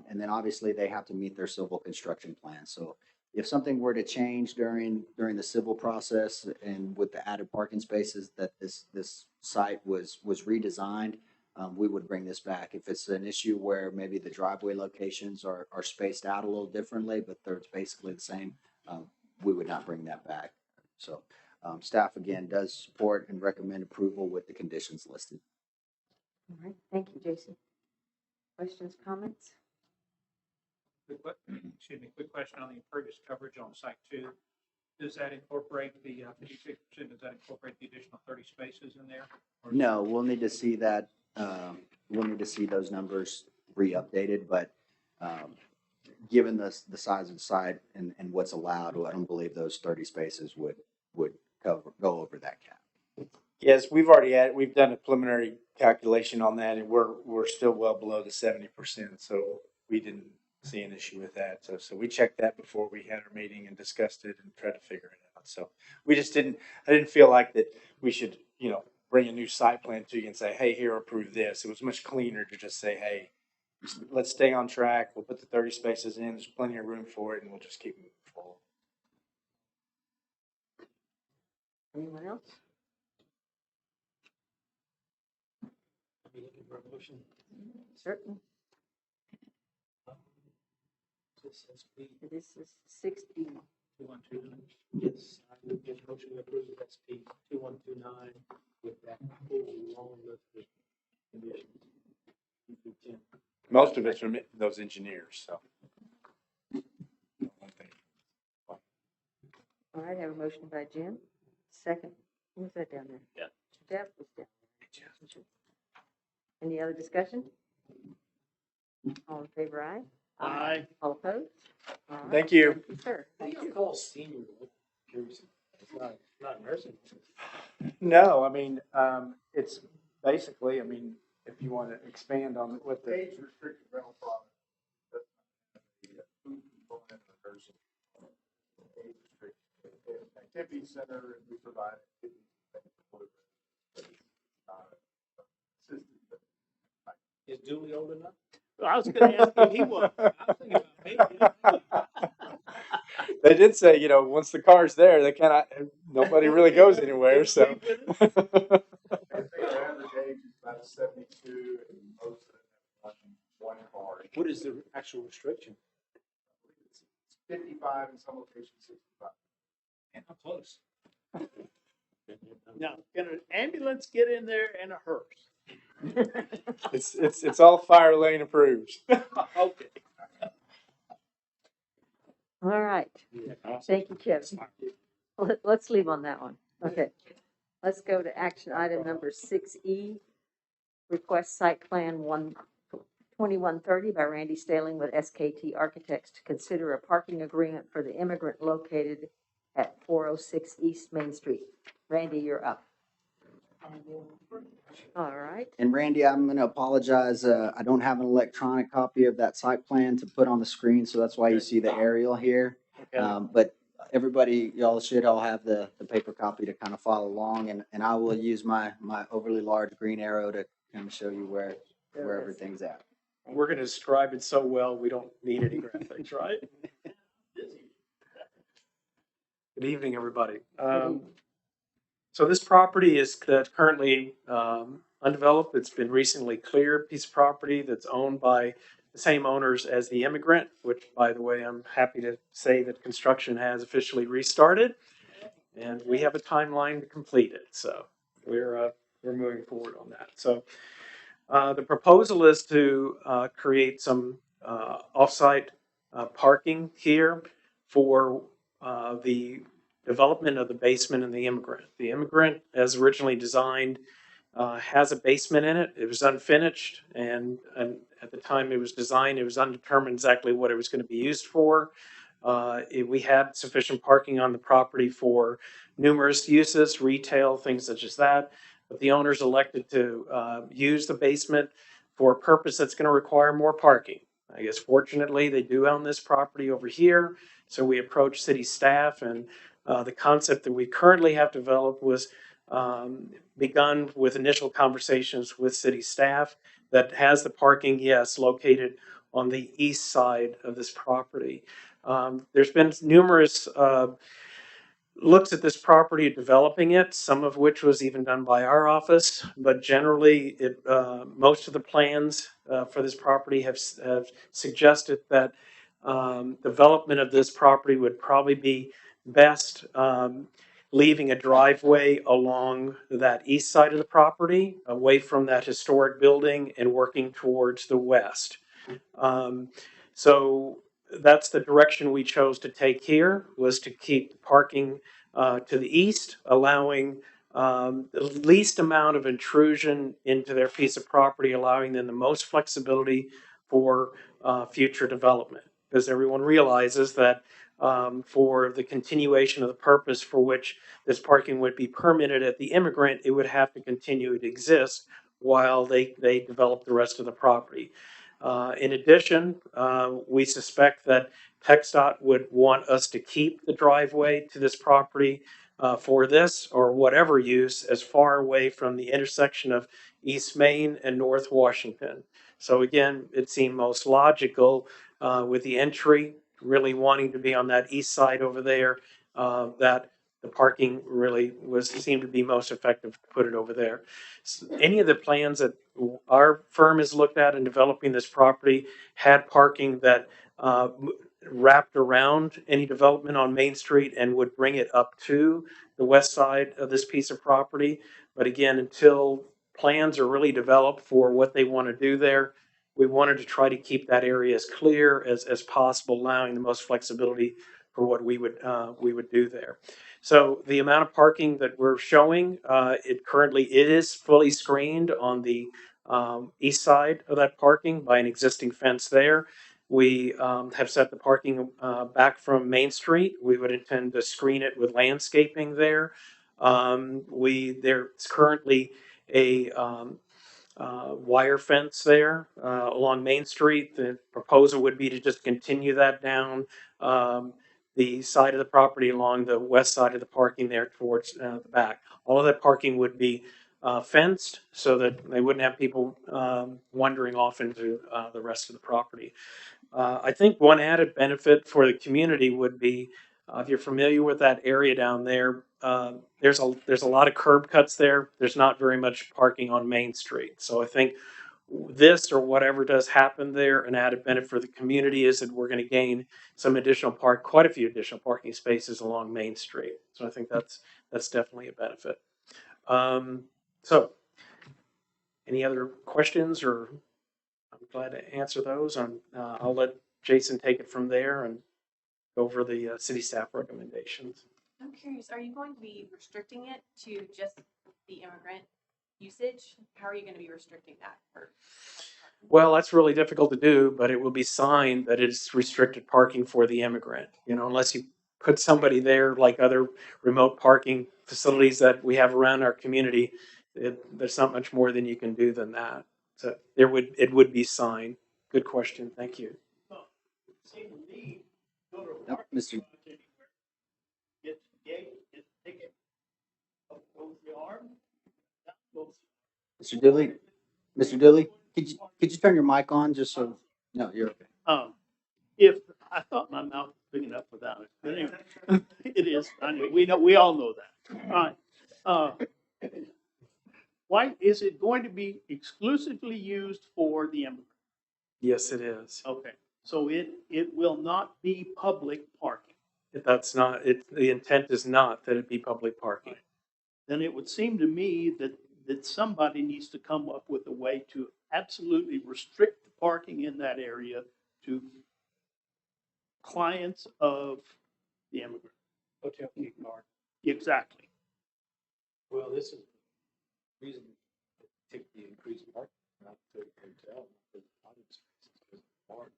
And then obviously they have to meet their civil construction plan. So if something were to change during the civil process and with the added parking spaces that this site was redesigned, we would bring this back. If it's an issue where maybe the driveway locations are spaced out a little differently, but they're basically the same, we would not bring that back. So staff again does support and recommend approval with the conditions listed. All right, thank you, Jason. Questions, comments? Excuse me, quick question on the impervious coverage on site 2. Does that incorporate the 56%? Does that incorporate the additional 30 spaces in there? Or is No, we'll need to see that. We'll need to see those numbers re-updated, but given the size of the site and what's allowed, I don't believe those 30 spaces would go over that cap. Yes, we've done a preliminary calculation on that, and we're still well below the 70%, so we didn't see an issue with that. So we checked that before we had our meeting and discussed it and tried to figure it out. So I didn't feel like that we should, bring a new site plan to you and say, hey, here, approve this. It was much cleaner to just say, hey, let's stay on track. We'll put the 30 spaces in. There's plenty of room for it, and we'll just keep moving forward. Anyone else? Are you looking for a motion? Certainly. This is 6B. 2129? Yes, I would get a motion to approve SP 2129 with that full long list of conditions. 2 through 10. Most of it's from those engineers, so. All right, I have a motion by Jim. Second, who was that down there? Yeah. Jeff was down there. Any other discussion? All in favor, aye? Aye. All opposed? All right. Thank you. Thank you, sir. What do you call senior? Curious. It's not nursing. No, I mean, it's basically, if you want to expand on what the. Age restricted rental product. Food component of the nursing. Age restricted. Activity center, we provide. Is Dooley old enough? I was gonna ask if he was. I was thinking about maybe. They did say, once the car's there, nobody really goes anywhere, so. I think the average age is about 72, and most of them have one car. What is the actual restriction? It's 55 in some locations, 65. And how close? Now, can an ambulance get in there and a hearse? It's all fire lane approved. Okay. All right. Thank you, Kevin. Let's leave on that one. Okay. Let's go to action item number 6E. Request site plan 2130 by Randy Staling with SKT Architects to consider a parking agreement for the immigrant located at 406 East Main Street. Randy, you're up. All right. And Randy, I'm going to apologize. I don't have an electronic copy of that site plan to put on the screen, so that's why you see the aerial here. Okay. But everybody, y'all should all have the paper copy to kind of follow along, and I will use my overly large green arrow to kind of show you where everything's at. We're going to describe it so well, we don't need any graphics, right? Good evening, everybody. So this property is currently undeveloped. It's been recently cleared, piece of property that's owned by the same owners as the Immigrant, which, by the way, I'm happy to say that construction has officially restarted, and we have a timeline to complete it. So we're moving forward on that. So the proposal is to create some off-site parking here for the development of the basement and the Immigrant. The Immigrant, as originally designed, has a basement in it. It was unfinished, and at the time it was designed, it was undetermined exactly what it was going to be used for. We had sufficient parking on the property for numerous uses, retail, things such as that. But the owners elected to use the basement for a purpose that's going to require more parking. I guess fortunately they do own this property over here. So we approached city staff, and the concept that we currently have developed was begun with initial conversations with city staff that has the parking, yes, located on the east side of this property. There's been numerous looks at this property, developing it, some of which was even done by our office, but generally most of the plans for this property have suggested that development of this property would probably be best leaving a driveway along that east side of the property, away from that historic building and working towards the west. So that's the direction we chose to take here, was to keep parking to the east, allowing the least amount of intrusion into their piece of property, allowing them the most flexibility for future development. Because everyone realizes that for the continuation of the purpose for which this parking would be permitted at the Immigrant, it would have to continue to exist while they develop the rest of the property. In addition, we suspect that TxDOT would want us to keep the driveway to this property for this or whatever use as far away from the intersection of East Main and North Washington. So again, it seemed most logical with the entry really wanting to be on that east side over there, that the parking really seemed to be most effective to put it over there. So any of the plans that our firm has looked at in developing this property had parking that wrapped around any development on Main Street and would bring it up to the west side of this piece of property. But again, until plans are really developed for what they want to do there, we wanted to try to keep that area as clear as possible, allowing the most flexibility for what we would do there. So the amount of parking that we're showing, it is fully screened on the east side of that parking by an existing fence there. We have set the parking back from Main Street. We would intend to screen it with landscaping there. There's currently a wire fence there along Main Street. The proposal would be to just continue that down the side of the property along the west side of the parking there towards the back. All of that parking would be fenced so that they wouldn't have people wandering off into the rest of the property. I think one added benefit for the community would be, if you're familiar with that area down there, there's a lot of curb cuts there. There's not very much parking on Main Street. So I think this or whatever does happen there, an added benefit for the community is that we're going to gain quite a few additional parking spaces along Main Street. So I think that's definitely a benefit. So any other questions, or I'm glad to answer those. I'll let Jason take it from there and go over the city staff recommendations. I'm curious, are you going to be restricting it to just the Immigrant usage? How are you going to be restricting that? Well, that's really difficult to do, but it will be signed that it's restricted parking for the Immigrant. Unless you put somebody there like other remote parking facilities that we have around our community, there's not much more than you can do than that. So it would be signed. Good question. Thank you. No, Mr. Mr. Dilly, Mr. Dilly, could you turn your mic on just so? No, you're okay. If I thought my mouth was big enough without it, but anyway, it is. I know, we all know that. All Uh, Why, is it going to be exclusively used for the immigrant? Yes, it is. Okay, so it will not be public parking. That's not, the intent is not that it be public parking. Then it would seem to me that somebody needs to come up with a way to absolutely restrict the parking in that area to clients of the immigrant. Hotel key card. Exactly. Well, this is the reason to take the increased parking, not to the hotel, for the audience spaces, because the bar.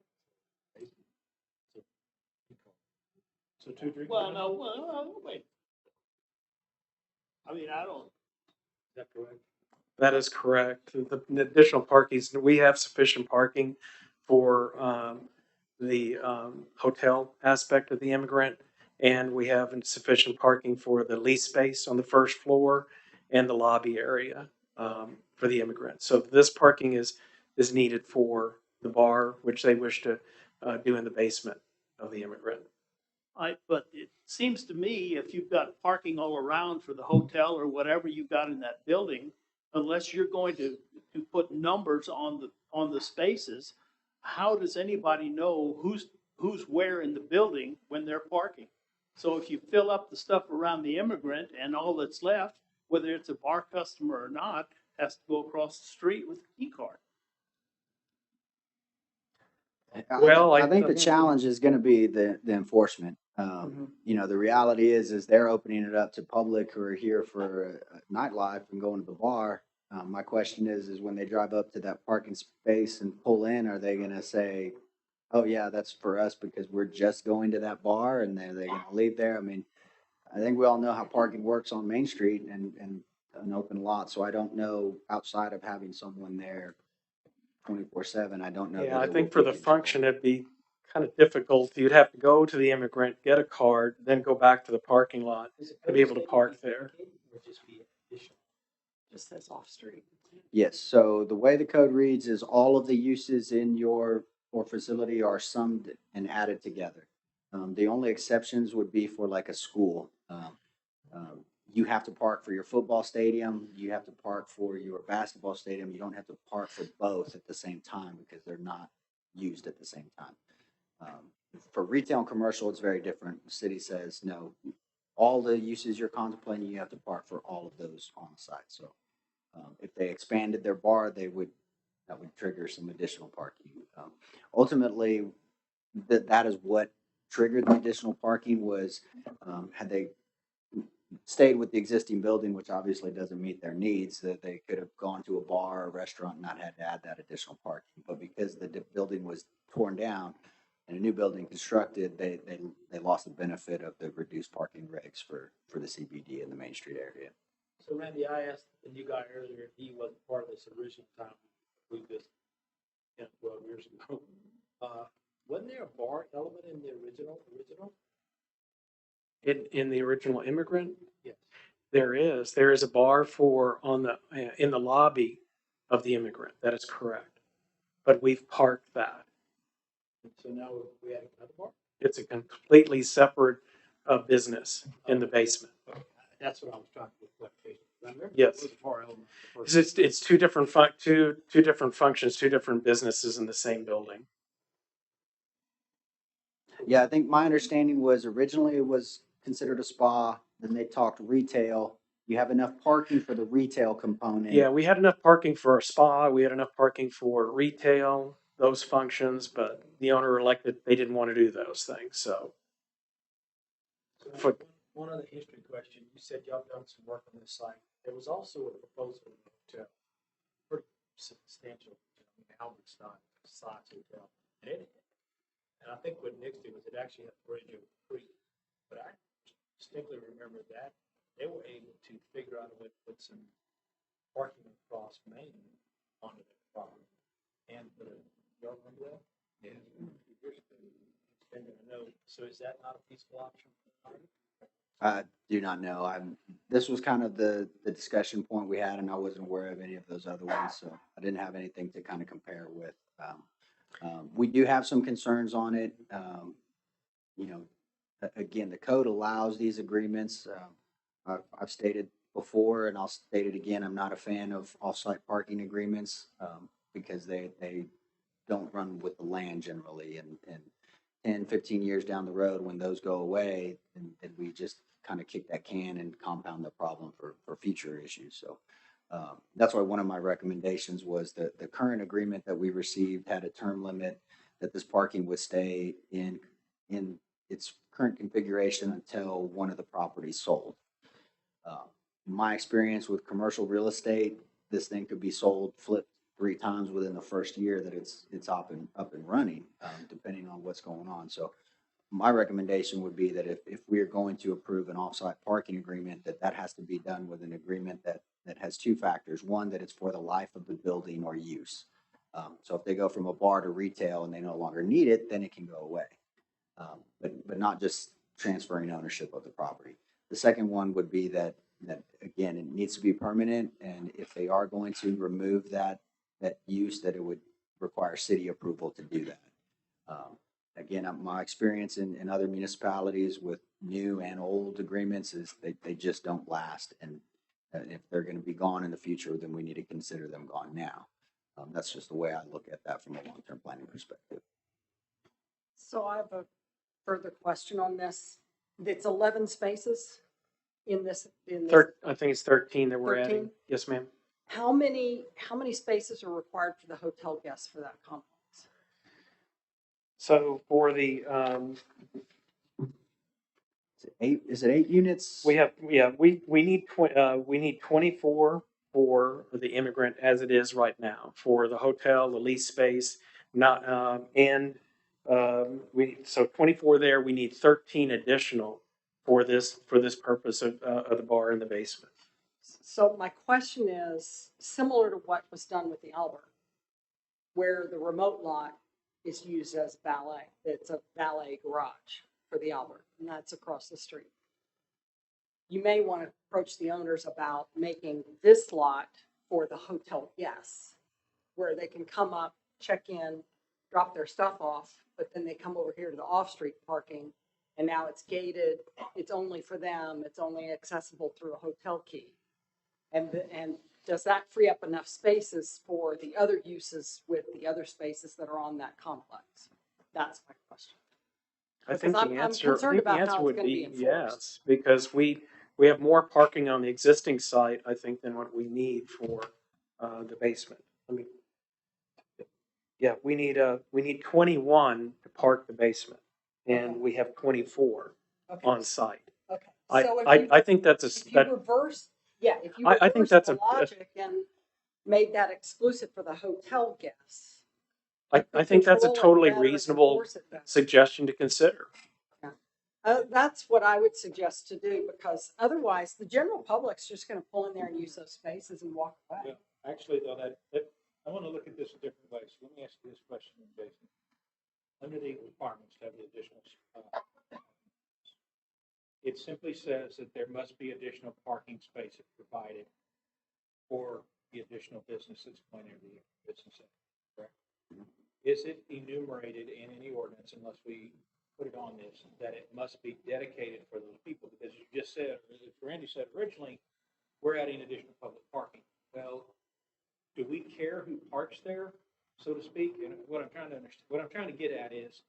So 2 drink. Well, no, wait. I mean, I don't, Is that correct? That is correct. The additional parkings, we have sufficient parking for the hotel aspect of the immigrant, and we have sufficient parking for the lease space on the first floor and the lobby area for the immigrant. So this parking is needed for the bar, which they wish to do in the basement of the immigrant. but it seems to me if you've got parking all around for the hotel or whatever you've got in that building, unless you're going to put numbers on the spaces, how does anybody know who's where in the building when they're parking? So if you fill up the stuff around the immigrant and all that's left, whether it's a bar customer or not, has to go across the street with a key card. Well, I think the challenge is gonna be the enforcement. You know, the reality is they're opening it up to public who are here for a nightlife and going to the bar. My question is when they drive up to that parking space and pull in, are they gonna say, oh yeah, that's for us because we're just going to that bar and they're gonna leave there? I mean, I think we all know how parking works on Main Street and an open lot, so I don't know outside of having someone there 24/7, I don't know. Yeah, that I it think will for be the function, it'd be kind of difficult. You'd have to go to the immigrant, get a card, then go back to the parking lot to be able to park there. Or just be additional? Just says off-street. Yes, so the way the code reads is all of the uses in your or facility are summed and added together. The only exceptions would be for like a school. You have to park for your football stadium, you have to park for your basketball stadium. You don't have to park for both at the same time because they're not used at the same time. For retail and commercial, it's very different. The city says, no, all the uses you're contemplating, you have to park for all of those on the site. So if they expanded their bar, that would trigger some additional parking. Ultimately, that is what triggered the additional parking was had they stayed with the existing building, which obviously doesn't meet their needs, that they could have gone to a bar or restaurant and not had to add that additional parking. But because the building was torn down and a new building constructed, they lost the benefit of the reduced parking regs for the CBD in the Main Street area. So Randy, I asked the new guy earlier if he wasn't part of this original time we this 10, 12 years ago. Wasn't there a bar element in the original? In the original immigrant, Yes. there is a bar for in the lobby of the immigrant. That is correct, but we've parked that. And so now we have another bar? It's a completely separate business in the basement. Okay. That's what I was trying to get clarification. I remember Yes. there was a bar element. The 'Cause first- it's two different two different functions, two different businesses in the same building. Yeah, I think my understanding was originally it was considered a spa, then they talked retail. You have enough parking for the retail component. Yeah, we had enough parking for a spa. We had enough parking for retail, those functions, but the owner elected they didn't want to do those things. So So For- one other history question. You said y'all done some work on this site. There was also a proposal of a hotel, pretty substantial, Albert Stein size hotel. And I think what Nick's did was it actually had a bridge over the creek. But I distinctly remember that they were able to figure out a way to put some parking across Main onto their property. And y'all remember that? Yeah. So is that not a feasible option? I do not know. This was kind of the discussion point we had, and I wasn't aware of any of those other ones, so I didn't have anything to kind of compare with. We do have some concerns on it. You know, again, the code allows these agreements. I've stated before, and I'll state it again, I'm not a fan of off-site parking agreements, because they don't run with the land generally, and 10, 15 years down the road, when those go away, then we just kind of kick that can and compound the problem for future issues. So that's why one of my recommendations was that the current agreement that we received had a term limit that this parking would stay in its current configuration until one of the properties sold. My experience with commercial real estate, this thing could be sold, flipped 3 times within the first year that it's up and running, depending on what's going on. So my recommendation would be that if we are going to approve an offsite parking agreement, that has to be done with an agreement that has 2 factors. One, that it's for the life of the building or use. So if they go from a bar to retail and they no longer need it, then it can go away. But not just transferring ownership of the property. The second one would be that again, it needs to be permanent, and if they are going to remove that use, that it would require city approval to do that. Again, my experience in other municipalities with new and old agreements is they just don't last, and if they're going to be gone in the future, then we need to consider them gone now. That's just the way I look at that from a long-term planning perspective. So I have a further question on this. It's 11 spaces in this. I think it's 13 that we're 13? adding. Yes, ma'am. How many spaces are required for the hotel guests for that complex? So for the, Is it 8 units? we need 24 for the immigrant as it is right now, for the hotel, the lease space, not, so 24 there, we need 13 additional for this purpose of the bar in the basement. So my question is similar to what was done with the Albert, where the remote lot is used as valet. It's a valet garage for the Albert, and that's across the street. You may want to approach the owners about making this lot for the hotel guests, where they can come up, check in, drop their stuff off, but then they come over here to the off-street parking, and now it's gated. It's only for them. It's only accessible through a hotel key. And does that free up enough spaces for the other uses with the other spaces that are on that complex? That's my question. I think Because the I'm answer, concerned about how it's would gonna be be enforced. yes, because we have more parking on the existing site, I think, than what we need for the basement. We need 21 to park the basement, and Okay. we have 24 Okay. on site. Okay. I, So I think that's if you that. reverse, if you I think reverse that's the logic and made that exclusive for the hotel guests. you I could think that's a control it totally better and reasonable enforce it better. suggestion to consider. That's what I would suggest to do, because otherwise the general public's just going to pull in there and use those spaces and walk away. Yeah, actually, though, that I want to look at this a different way. So let me ask you this question, Jason. Under the requirements to have the additional, it simply says that there must be additional parking spaces provided for the additional business that's going into the business center, correct? Is it enumerated in any ordinance, unless we put it on this, that it must be dedicated for those people? Because you just said, as Randy said originally, we're adding additional public parking. Well, do we care who parks there, so to speak? And what I'm trying to get at is,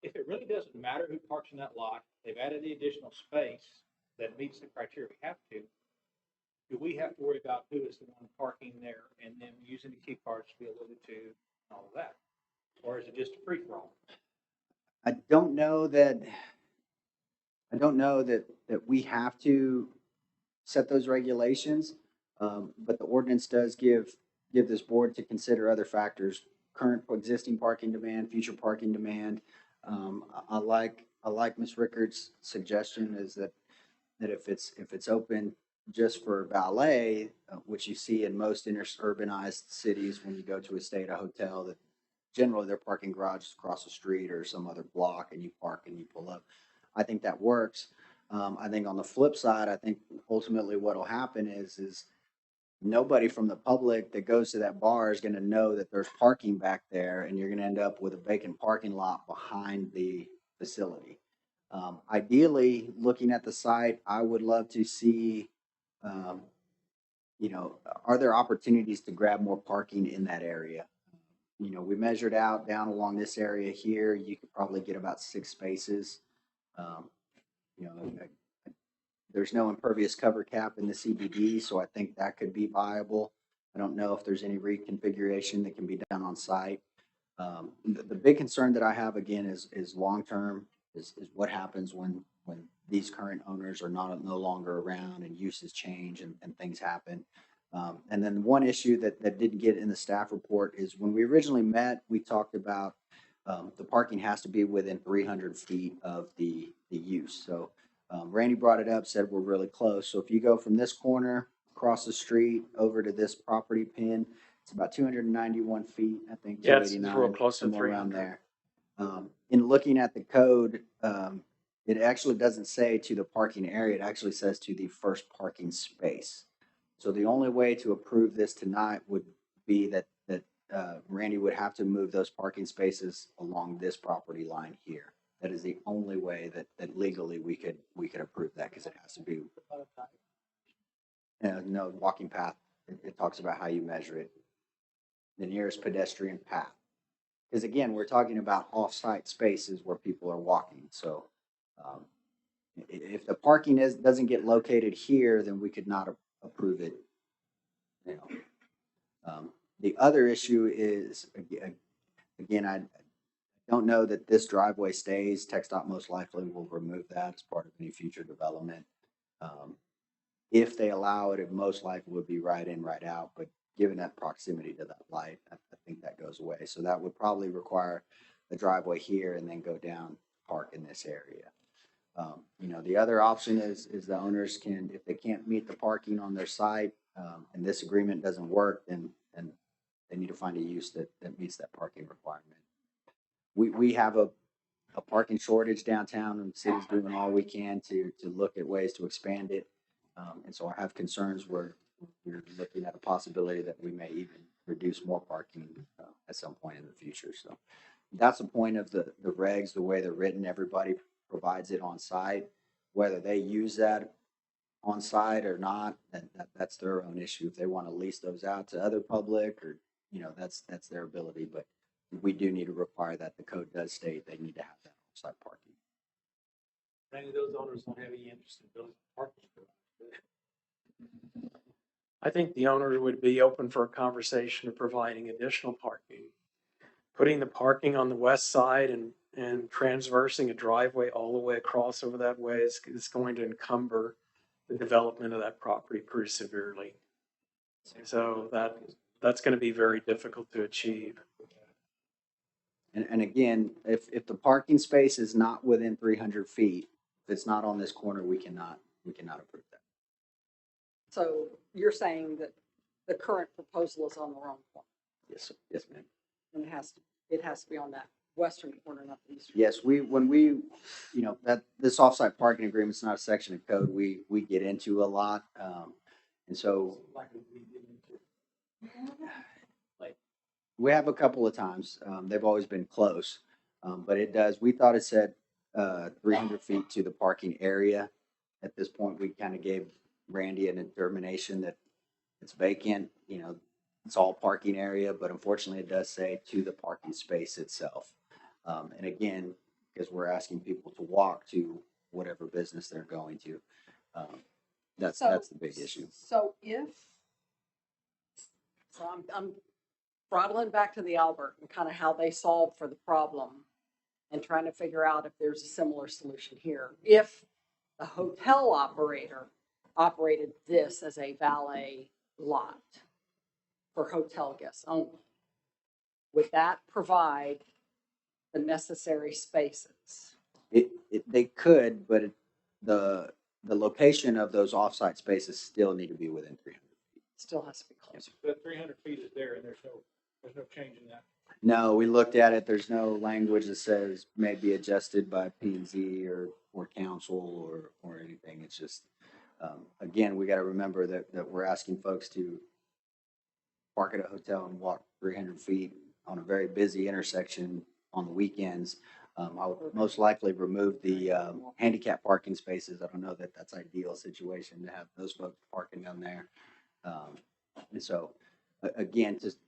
if it really doesn't matter who parks in that lot, they've added the additional space that meets the criteria we have to, do we have to worry about who is the one parking there and then using the key cards to be alluded to and all of that? Or is it just a free for all? I don't know that we have to set those regulations, but the ordinance does give this board to consider other factors: current existing parking demand, future parking demand. I like Ms. Rickard's suggestion is that if it's open just for valet, which you see in most urbanized cities when you go to a stay at a hotel, that generally their parking garage is across the street or some other block, and you park and you pull up. I think that works. I think on the flip side, I think ultimately what will happen is nobody from the public that goes to that bar is going to know that there's parking back there, and you're going to end up with a vacant parking lot behind the facility. Ideally, looking at the site, I would love to see um, you know, are there opportunities to grab more parking in that area? You know, we measured out down along this area here, you could probably get about 6 spaces. Um, you know, there's no impervious cover cap in the CBD, so I think that could be viable. I don't know if there's any reconfiguration that can be done on site. The big concern that I have again is long-term, is what happens when these current owners are no longer around and uses change and things happen. And then one issue that didn't get in the staff report is when we originally met, we talked about the parking has to be within 300 feet of the use. So Randy brought it up, said we're really close. So if you go from this corner across the street over to this property pin, it's about 291 feet, I think, Yeah, it's real 289, close to somewhere around 300. there. In looking at the code, it actually doesn't say to the parking area, it actually says to the first parking space. So the only way to approve this tonight would be that Randy would have to move those parking spaces along this property line here. That is the only way that legally we could approve that, because it has to be no walking path. It talks about how you measure it. The nearest pedestrian path. Because again, we're talking about off-site spaces where people are walking. So if the parking doesn't get located here, then we could not approve it. You know, the other issue is again, I don't know that this driveway stays. TxDOT most likely will remove that as part of any future development. If they allow it, it most likely would be right in, right out. But given that proximity to that light, I think that goes away. So that would probably require the driveway here and then go down, park in this area. You know, the other option is the owners can, if they can't meet the parking on their site, and this agreement doesn't work, then they need to find a use that meets that parking requirement. We have a parking shortage downtown, and the city's doing all we can to look at ways to expand it. And so I have concerns where we're looking at a possibility that we may even reduce more parking at some point in the future. So that's the point of the regs, the way they're written. Everybody provides it on site, whether they use that on site or not, that's their own issue. If they want to lease those out to other public, or you know, that's their ability. But we do need to require that the code does state they need to have that on-site parking. Many of those owners don't have any interest in building parking. I think the owner would be open for a conversation of providing additional parking. Putting the parking on the west side and transversing a driveway all the way across over that way is going to encumber the development of that property pretty severely. So that's going to be very difficult to achieve. And again, if the parking space is not within 300 feet, if it's not on this corner, we cannot approve that. So you're saying that the current proposal is on the wrong corner, Yes, ma'am. and it has to be on that western corner, not the eastern. Yes, when we, you know, that this offsite parking agreement is not a section of code we get into a lot. And so we have a couple of times, they've always been close, but we thought it said 300 feet to the parking area. At this point, we kind of gave Randy a determination that it's vacant, you know, it's all parking area, but unfortunately it does say to the parking space itself. And again, because we're asking people to walk to whatever business they're going to, that's the big issue. So I'm throttling back to the Albert and kind of how they solved for the problem and trying to figure out if there's a similar solution here. If the hotel operator operated this as a valet lot for hotel guests only, would that provide the necessary spaces? They could, but the location of those offsite spaces still need to be within 300 feet. Still has to be close. The 300 feet is there, and there's no change in that. No, we looked at it. There's no language that says may be adjusted by P&Z or council or anything. It's just, again, we got to remember that we're asking folks to park at a hotel and walk 300 feet on a very busy intersection on the weekends. I would most likely remove the handicap parking spaces. I don't know that that's ideal situation to have those folks parking down there. And so, again, just,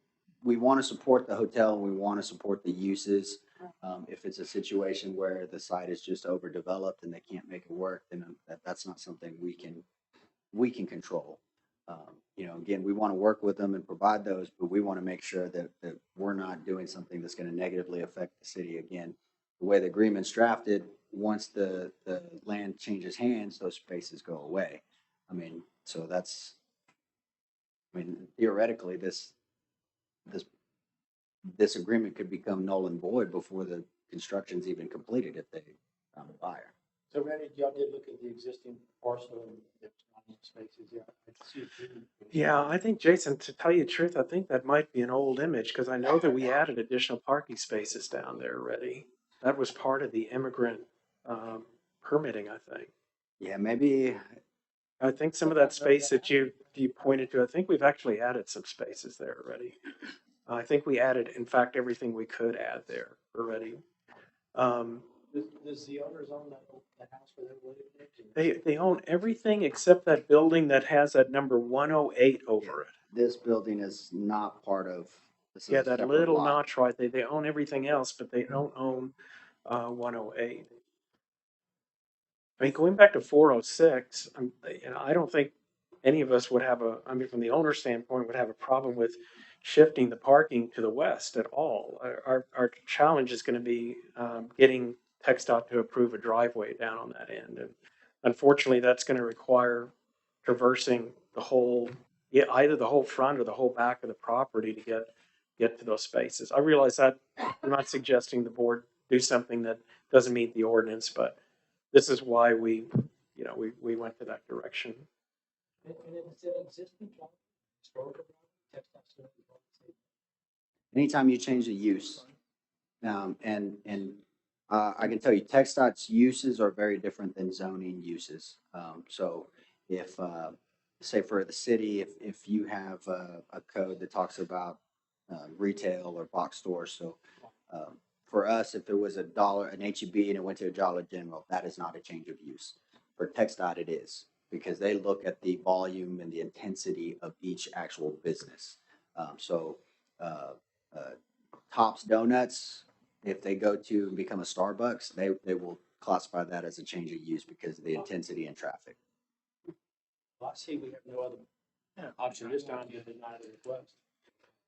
we want to support the hotel and we want to support the uses. If it's a situation where the site is just overdeveloped and they can't make it work, then that's not something we can control. You know, again, we want to work with them and provide those, but we want to make sure that we're not doing something that's going to negatively affect the city. Again, the way the agreement's drafted, once the land changes hands, those spaces go away. I mean, so that's, I mean, theoretically, this agreement could become null and void before the construction's even completed if they found a buyer. So Randy, y'all did look at the existing parcel and there's not enough spaces, yeah. I see it too. Yeah, I think, Jason, to tell you the truth, I think that might be an old image because I know that we added additional parking spaces down there already. That was part of the immigrant permitting, I think. Yeah, maybe, I think some of that space that you pointed to, I think we've actually added some spaces there already. I think we added, in fact, everything we could add there already. Does the owners own that house where they're living? They own everything except that building that has that number 108 over it. this building is not part of. This is Yeah, a that separate little lot. notch right there. They own everything else, but they don't own 108. I mean, going back to 406, you know, I don't think any of us would have I mean, from the owner standpoint, would have a problem with shifting the parking to the west at all. Our challenge is going to be getting TxDOT to approve a driveway down on that end. And unfortunately, that's going to require traversing the whole, yeah, either the whole front or the whole back of the property to get to those spaces. I realize that I'm not suggesting the board do something that doesn't meet the ordinance, but this is why we went to that direction. And it's an existing property, historical property, textile store. Anytime you change the use, I can tell you, TxDOT's uses are very different than zoning uses. So if, say for the city, if you have a code that talks about retail or box stores, so for us, if it was an HEB and it went to a Dollar General, that is not a change of use. For TxDOT, it is, because they look at the volume and the intensity of each actual business. Tops Donuts, if they go to become a Starbucks, they will classify that as a change of use because of the intensity in traffic. Well, I see we have no other option this time to deny the request.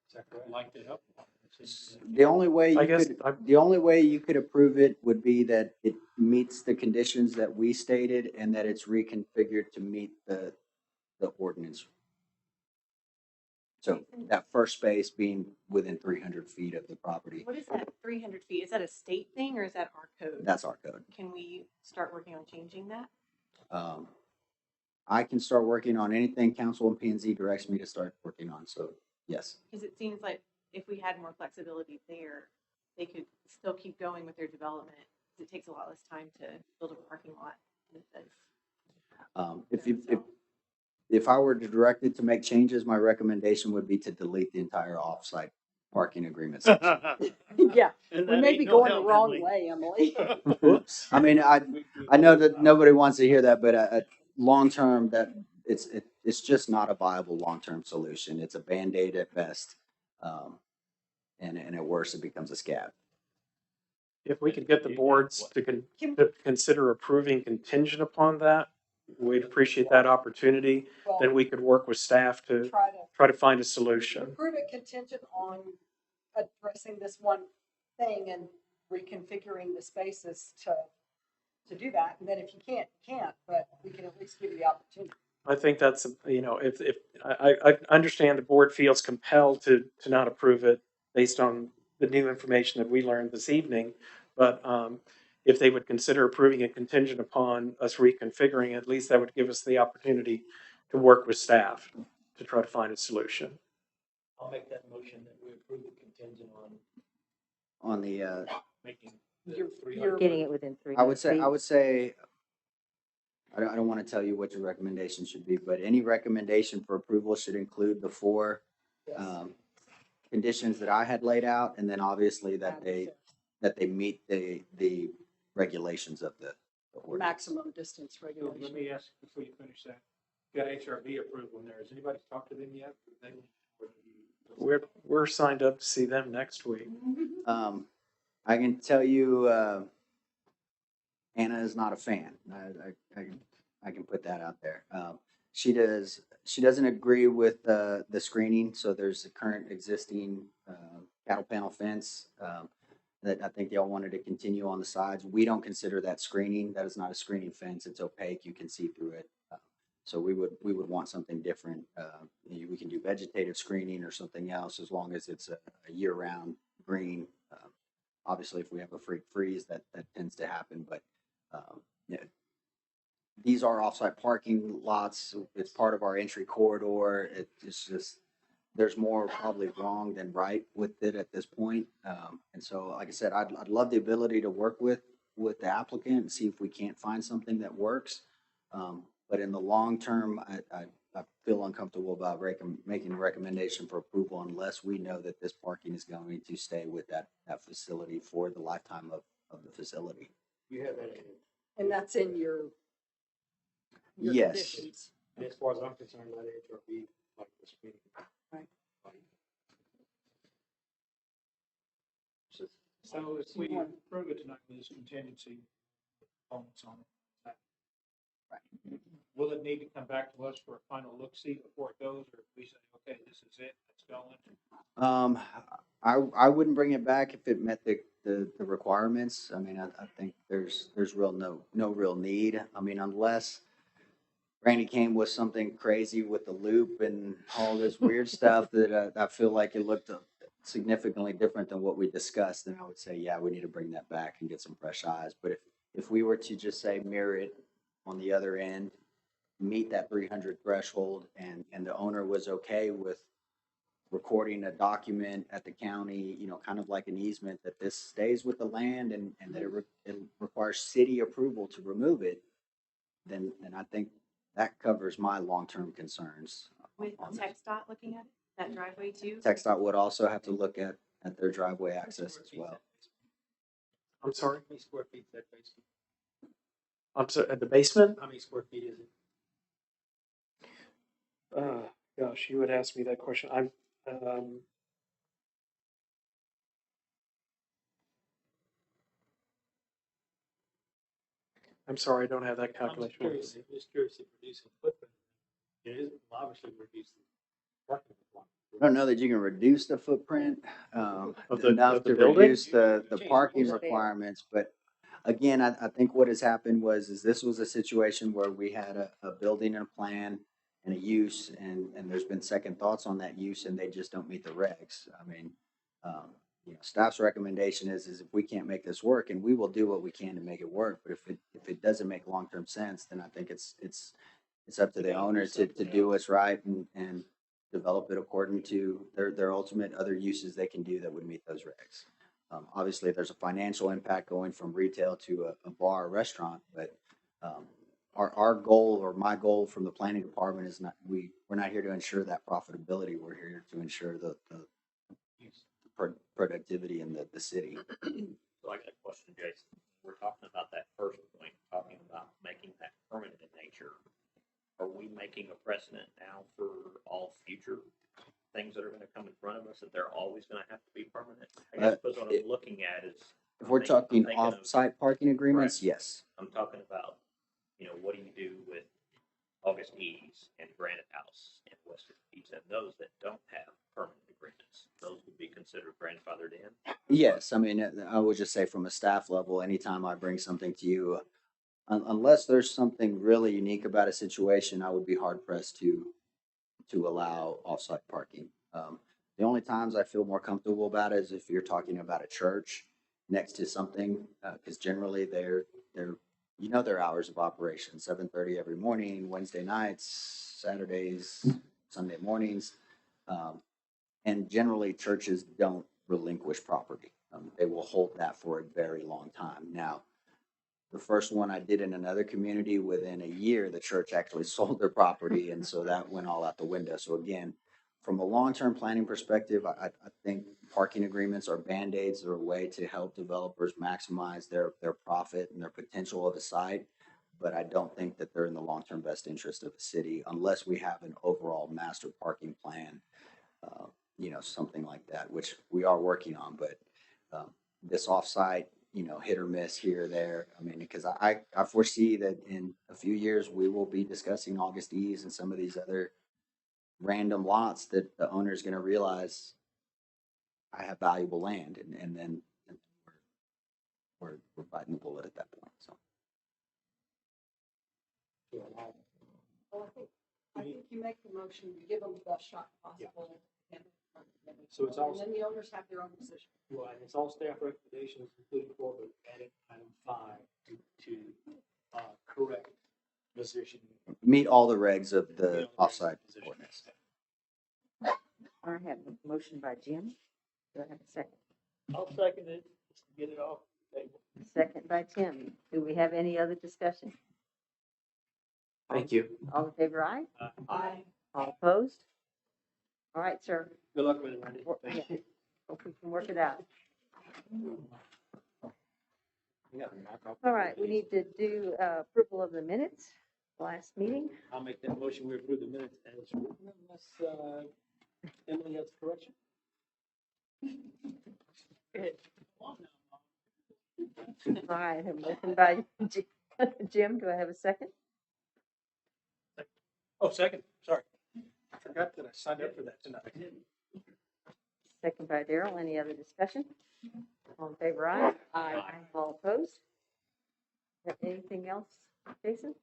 Is that correct? Like to help. The only way I you guess could, the only way you could approve it would be that it meets the conditions that we stated and that it's reconfigured to meet the ordinance. So that first space being within 300 feet of the property, What is that 300 feet? Is that a state thing or is that our code? that's our code. Can we start working on changing that? I can start working on anything council and P&Z directs me to start working on, so yes. Because it seems like if we had more flexibility there, they could still keep going with their development. It takes a lot less time to build a parking lot. If I were directed to make changes, my recommendation would be to delete the entire off-site parking agreement section. Yeah, And we that may ain't be no going the help, wrong Emily. way, Emily. Whoops. I mean, I know that nobody wants to hear that, but long-term, that it's just not a viable long-term solution. It's a Band-Aid at best. And at worst, it becomes a scab. if we could get the boards to consider approving contingent upon that, we'd appreciate that opportunity. Then we could work with staff to try to find a solution. Approve it contingent on addressing this one thing and reconfiguring the spaces to do that. And then if you can't, you can't, but we can at least give you the opportunity. I think that's, if I understand the board feels compelled to not approve it based on the new information that we learned this evening, but if they would consider approving it contingent upon us reconfiguring, at least that would give us the opportunity to work with staff to try to find a solution. I'll make that motion that we approve the contingent On the, making You're- the 300. you're- Getting it within 300 I would say, feet. I don't want to tell you what your recommendation should be, but any recommendation for approval should include the four Yes. conditions that I had laid out, and then obviously that they that they meet the regulations of the ordinance. Maximum distance Let regulation. me ask before you finish that. You got HRB approval in there. Has anybody talked to them yet? We're signed up to see them next week. I can tell you, Anna is not a fan. I can put that out there. She doesn't agree with the screening, so there's a current existing cattle panel fence that I think y'all wanted to continue on the sides. We don't consider that screening. That is not a screening fence. It's opaque. You can see through it. So we would want something different. We can do vegetative screening or something else as long as it's a year-round green. Obviously, if we have a freeze, that tends to happen. But yeah, these are off-site parking lots. It's part of our entry corridor. It's just there's more probably wrong than right with it at this point. And so, like I said, I'd love the ability to work with the applicant and see if we can't find something that works. But in the long term, I feel uncomfortable about making a recommendation for approval unless we know that this parking is going to stay with that facility for the lifetime of the facility. You have that, And that's in your Yes. conditions. and as far as I'm concerned, that HRB, like this meeting. Right. So if we approve it tonight with this contingency components on it, will it need to come back to us for a final look-see before it goes, or if we say, okay, this is it, it's going? I wouldn't bring it back if it met the requirements. I mean, I think there's no real need. I mean, unless Randy came with something crazy with the loop and all this weird stuff that I feel like it looked significantly different than what we discussed, then I would say, yeah, we need to bring that back and get some fresh eyes. But if we were to just say mirror it on the other end, meet that 300 threshold, and the owner was okay with recording a document at the county, kind of like an easement, that this stays with the land and that it requires city approval to remove it, then I think that covers my long-term concerns. With on this. TxDOT looking at it, that driveway too? TxDOT would also have to look at their driveway access as well. I'm sorry. How many square feet is that basement? I'm sorry. At the basement? How many square feet is it? Gosh, you would ask me that question. I'm sorry, I don't have that I'm calculation. just curious if reducing footprint, it is obviously reducing parking lot. I don't know that you can reduce the footprint Of enough the to building? reduce the parking Change the scale. requirements, but again, I think what has happened is this was a situation where we had a building and a plan and a use, and there's been second thoughts on that use, and they just don't meet the regs. I mean, staff's recommendation is if we can't make this work, and we will do what we can to make it work, but if it doesn't make long-term sense, then I think it's up to the owner to do what's right and develop it according to their ultimate other uses they can do that would meet those regs. Obviously, there's a financial impact going from retail to a bar or restaurant, but our goal, or my goal from the planning department, is we're not here to ensure that profitability. We're here to ensure the productivity in the city. So I got a question, Jason. We're talking about that first point, talking about making that permanent in nature. Are we making a precedent now for all future things that are going to come in front of us, that they're always going to have to be permanent? I guess because what I'm looking at is, If we're talking off-site parking agreements, Correct. yes. I'm talking about, what do you do with August Ease and Granite House and Western Ease and those that don't have permanent agreements? Those would be considered grandfathered in? Yes, I mean, I would just say from a staff level, anytime I bring something to you, unless there's something really unique about a situation, I would be hard pressed to allow off-site parking. The only times I feel more comfortable about it is if you're talking about a church next to something, because generally they're their hours of operation, 7:30 every morning, Wednesday nights, Saturdays, Sunday mornings. And generally churches don't relinquish property. They will hold that for a very long time. Now, the first one I did in another community, within a year, the church actually sold their property, and so that went all out the window. So again, from a long-term planning perspective, I think parking agreements are Band-Aids. They're a way to help developers maximize their profit and their potential of a site. But I don't think that they're in the long-term best interest of the city unless we have an overall master parking plan, something like that, which we are working on. But this offsite, hit or miss here or there. I mean, because I foresee that in a few years, we will be discussing Augustees and some of these other random lots that the owner is going to realize I have valuable land, and then we're biting the bullet at that point. So. Well, I think you make the motion, you give them the best shot possible. and- So it's also- And then the owners have their own position. Right, and it's all staff recommendations, including for the added item 5 to correct position. Meet all the regs of the Meet all the regs offsite of position. ordinance. I have a motion by Jim. Do I have a second? I'll second it, just to get it off the table. Second by Tim. Do we have any other discussion? Thank you. All in favor, aye? Aye. All opposed? All right, sir. Good luck with it, Randy. Yeah. Hope we can work it out. All right, we need to do approval of the minutes, last meeting. I'll make that motion, we approve the minutes as written, unless Emily has a correction. All right, a motion by Jim. Do I have a second? Oh, second, sorry. I forgot that I signed up for that tonight. Second by Daryl. Any other discussion? All in favor, aye? Aye. All opposed? Have anything else, Jason?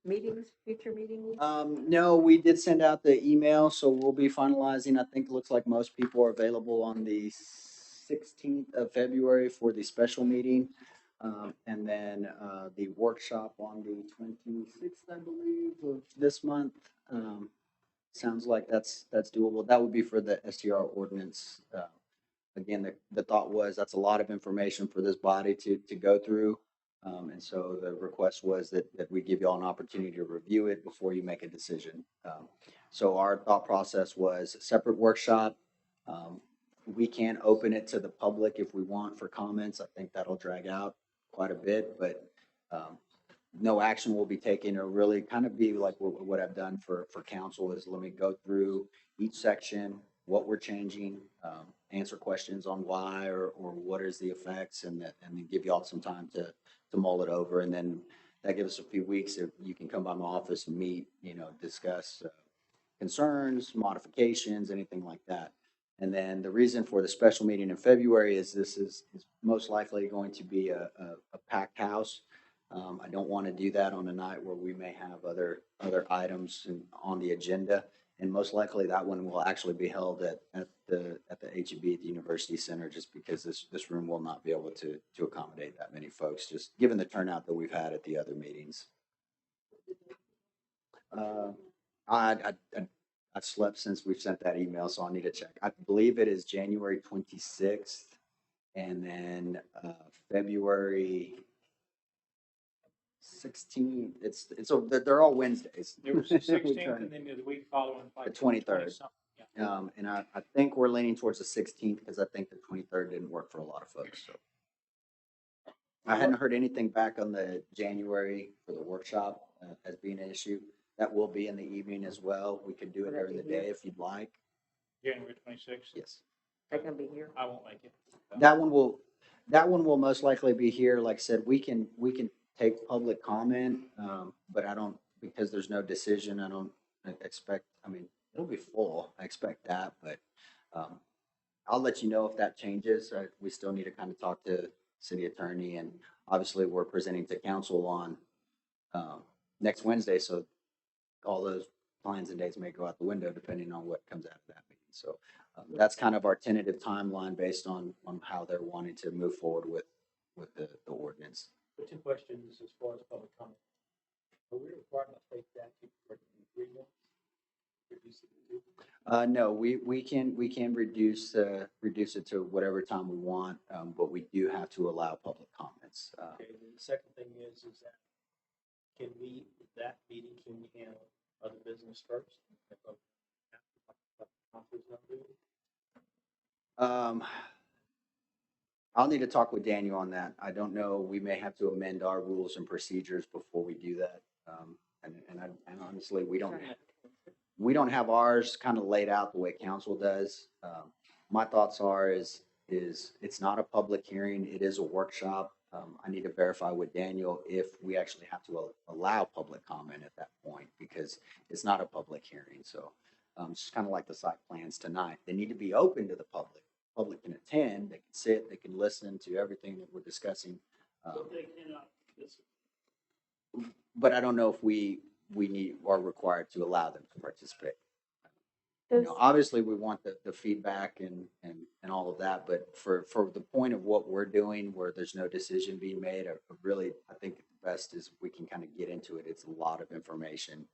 Meetings, future meetings? No, we did send out the email, so we'll be finalizing. I think it looks like most people are available on the 16th of February for the special meeting. And then the workshop on the 26th, I believe, of this month. Sounds like that's doable. That would be for the STR ordinance. Again, the thought was that's a lot of information for this body to go through. And so the request was that we give you all an opportunity to review it before you make a decision. So our thought process was a separate workshop. We can open it to the public if we want for comments. I think that'll drag out quite a bit, but no action will be taken. It'll really kind of be like what I've done for council is let me go through each section, what we're changing, answer questions on why or what is the effects, and then give you all some time to mull it over. And then that gives us a few weeks if you can come by my office and meet, discuss concerns, modifications, anything like that. And then the reason for the special meeting in February is this is most likely going to be a packed house. I don't want to do that on a night where we may have other items on the agenda. And most likely that one will actually be held at the HEB at the University Center, just because this room will not be able to accommodate that many folks, just given the turnout that we've had at the other meetings. I've slept since we've sent that email, so I'll need to check. I believe it is January 26th, and then February 16th. They're all Wednesdays. There was the 16th and then the week following. The like 23rd. 20-something, yeah. And I think we're leaning towards the 16th because I think the 23rd didn't work for a lot of folks. So I hadn't heard anything back on the January for the workshop as being an issue. That will be in the evening as well. We could do it during the day if you'd like. January 26th. Yes. They're gonna be here. I won't make it. That one will most likely be here. Like I said, we can take public comment, but I don't, because there's no decision, I don't expect, it'll be full. I expect that, but I'll let you know if that changes. We still need to kind of talk to city attorney, and obviously we're presenting to council on next Wednesday, so all those plans and dates may go out the window depending on what comes out of that meeting. So that's kind of our tentative timeline based on how they're wanting to move forward with the ordinance. So 2 questions as far as public comment. Are we required to take that to 3 months? Reduce it to 2? No, we can reduce it to whatever time we want, but we do have to allow public comments. Okay, then the second thing is that can we handle other business first? Um, I'll need to talk with Daniel on that. I don't know. We may have to amend our rules and procedures before we do that. And honestly, we don't have ours kind of laid out the way council does. My thoughts are is it's not a public hearing. It is a workshop. I need to verify with Daniel if we actually have to allow public comment at that point because it's not a public hearing. So it's kind of like the site plans tonight. They need to be open to the public. Public can attend, they can sit, they can listen to everything that we're discussing. But they cannot listen. But I don't know if we need or required to allow them to participate. You know, obviously we want the feedback and all of that, but for the point of what we're doing where there's no decision being made, I think the best is we can kind of get into it. It's a lot of information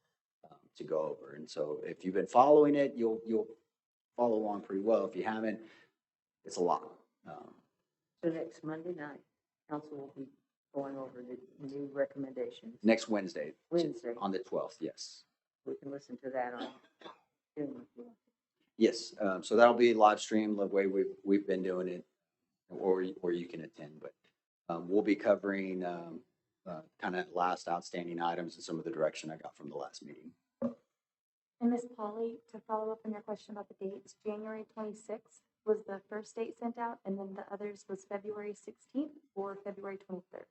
to go over. And so if you've been following it, you'll follow along pretty well. If you haven't, it's a lot. So next Monday night, council will be going over the new recommendations. Next Wednesday. Wednesday. On the 12th, yes. We can listen to that on Zoom. Yes, so that'll be live stream the way we've been doing it, or you can attend, but we'll be covering kind of last outstanding items and some of the direction I got from the last meeting. And Ms. Polly, to follow up on your question about the dates, January 26th was the first date sent out, and then the others was February 16th or February 23rd.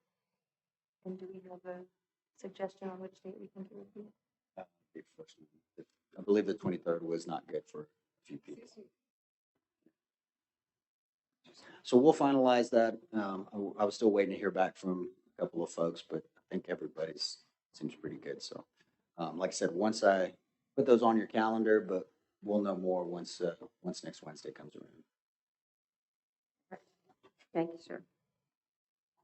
And do we have a suggestion on which date we think it would be? I believe the 23rd was not good for a few people. So we'll finalize that. I was still waiting to hear back from a couple of folks, but I think everybody's seems pretty good. So, like I said, once I put those on your calendar, but we'll know more once next Wednesday comes around. Thank you, sir.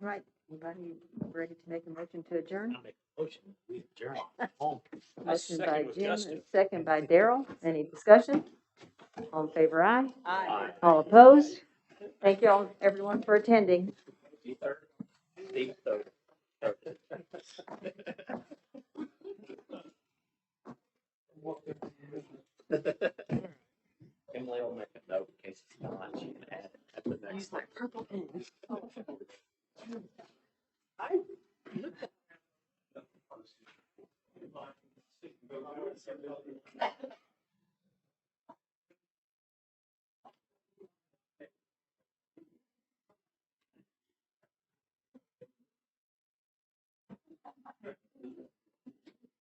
All right, anybody ready to make a motion to adjourn? I make a motion, we adjourn. Home. Motion by second with Jim Justin. and second by Daryl. Any discussion? All in favor, aye. Aye. All opposed? Thank you all, everyone, for attending. Deep throat. Emily will make a note in case it's not, she can add it at the next. Use my purple pen.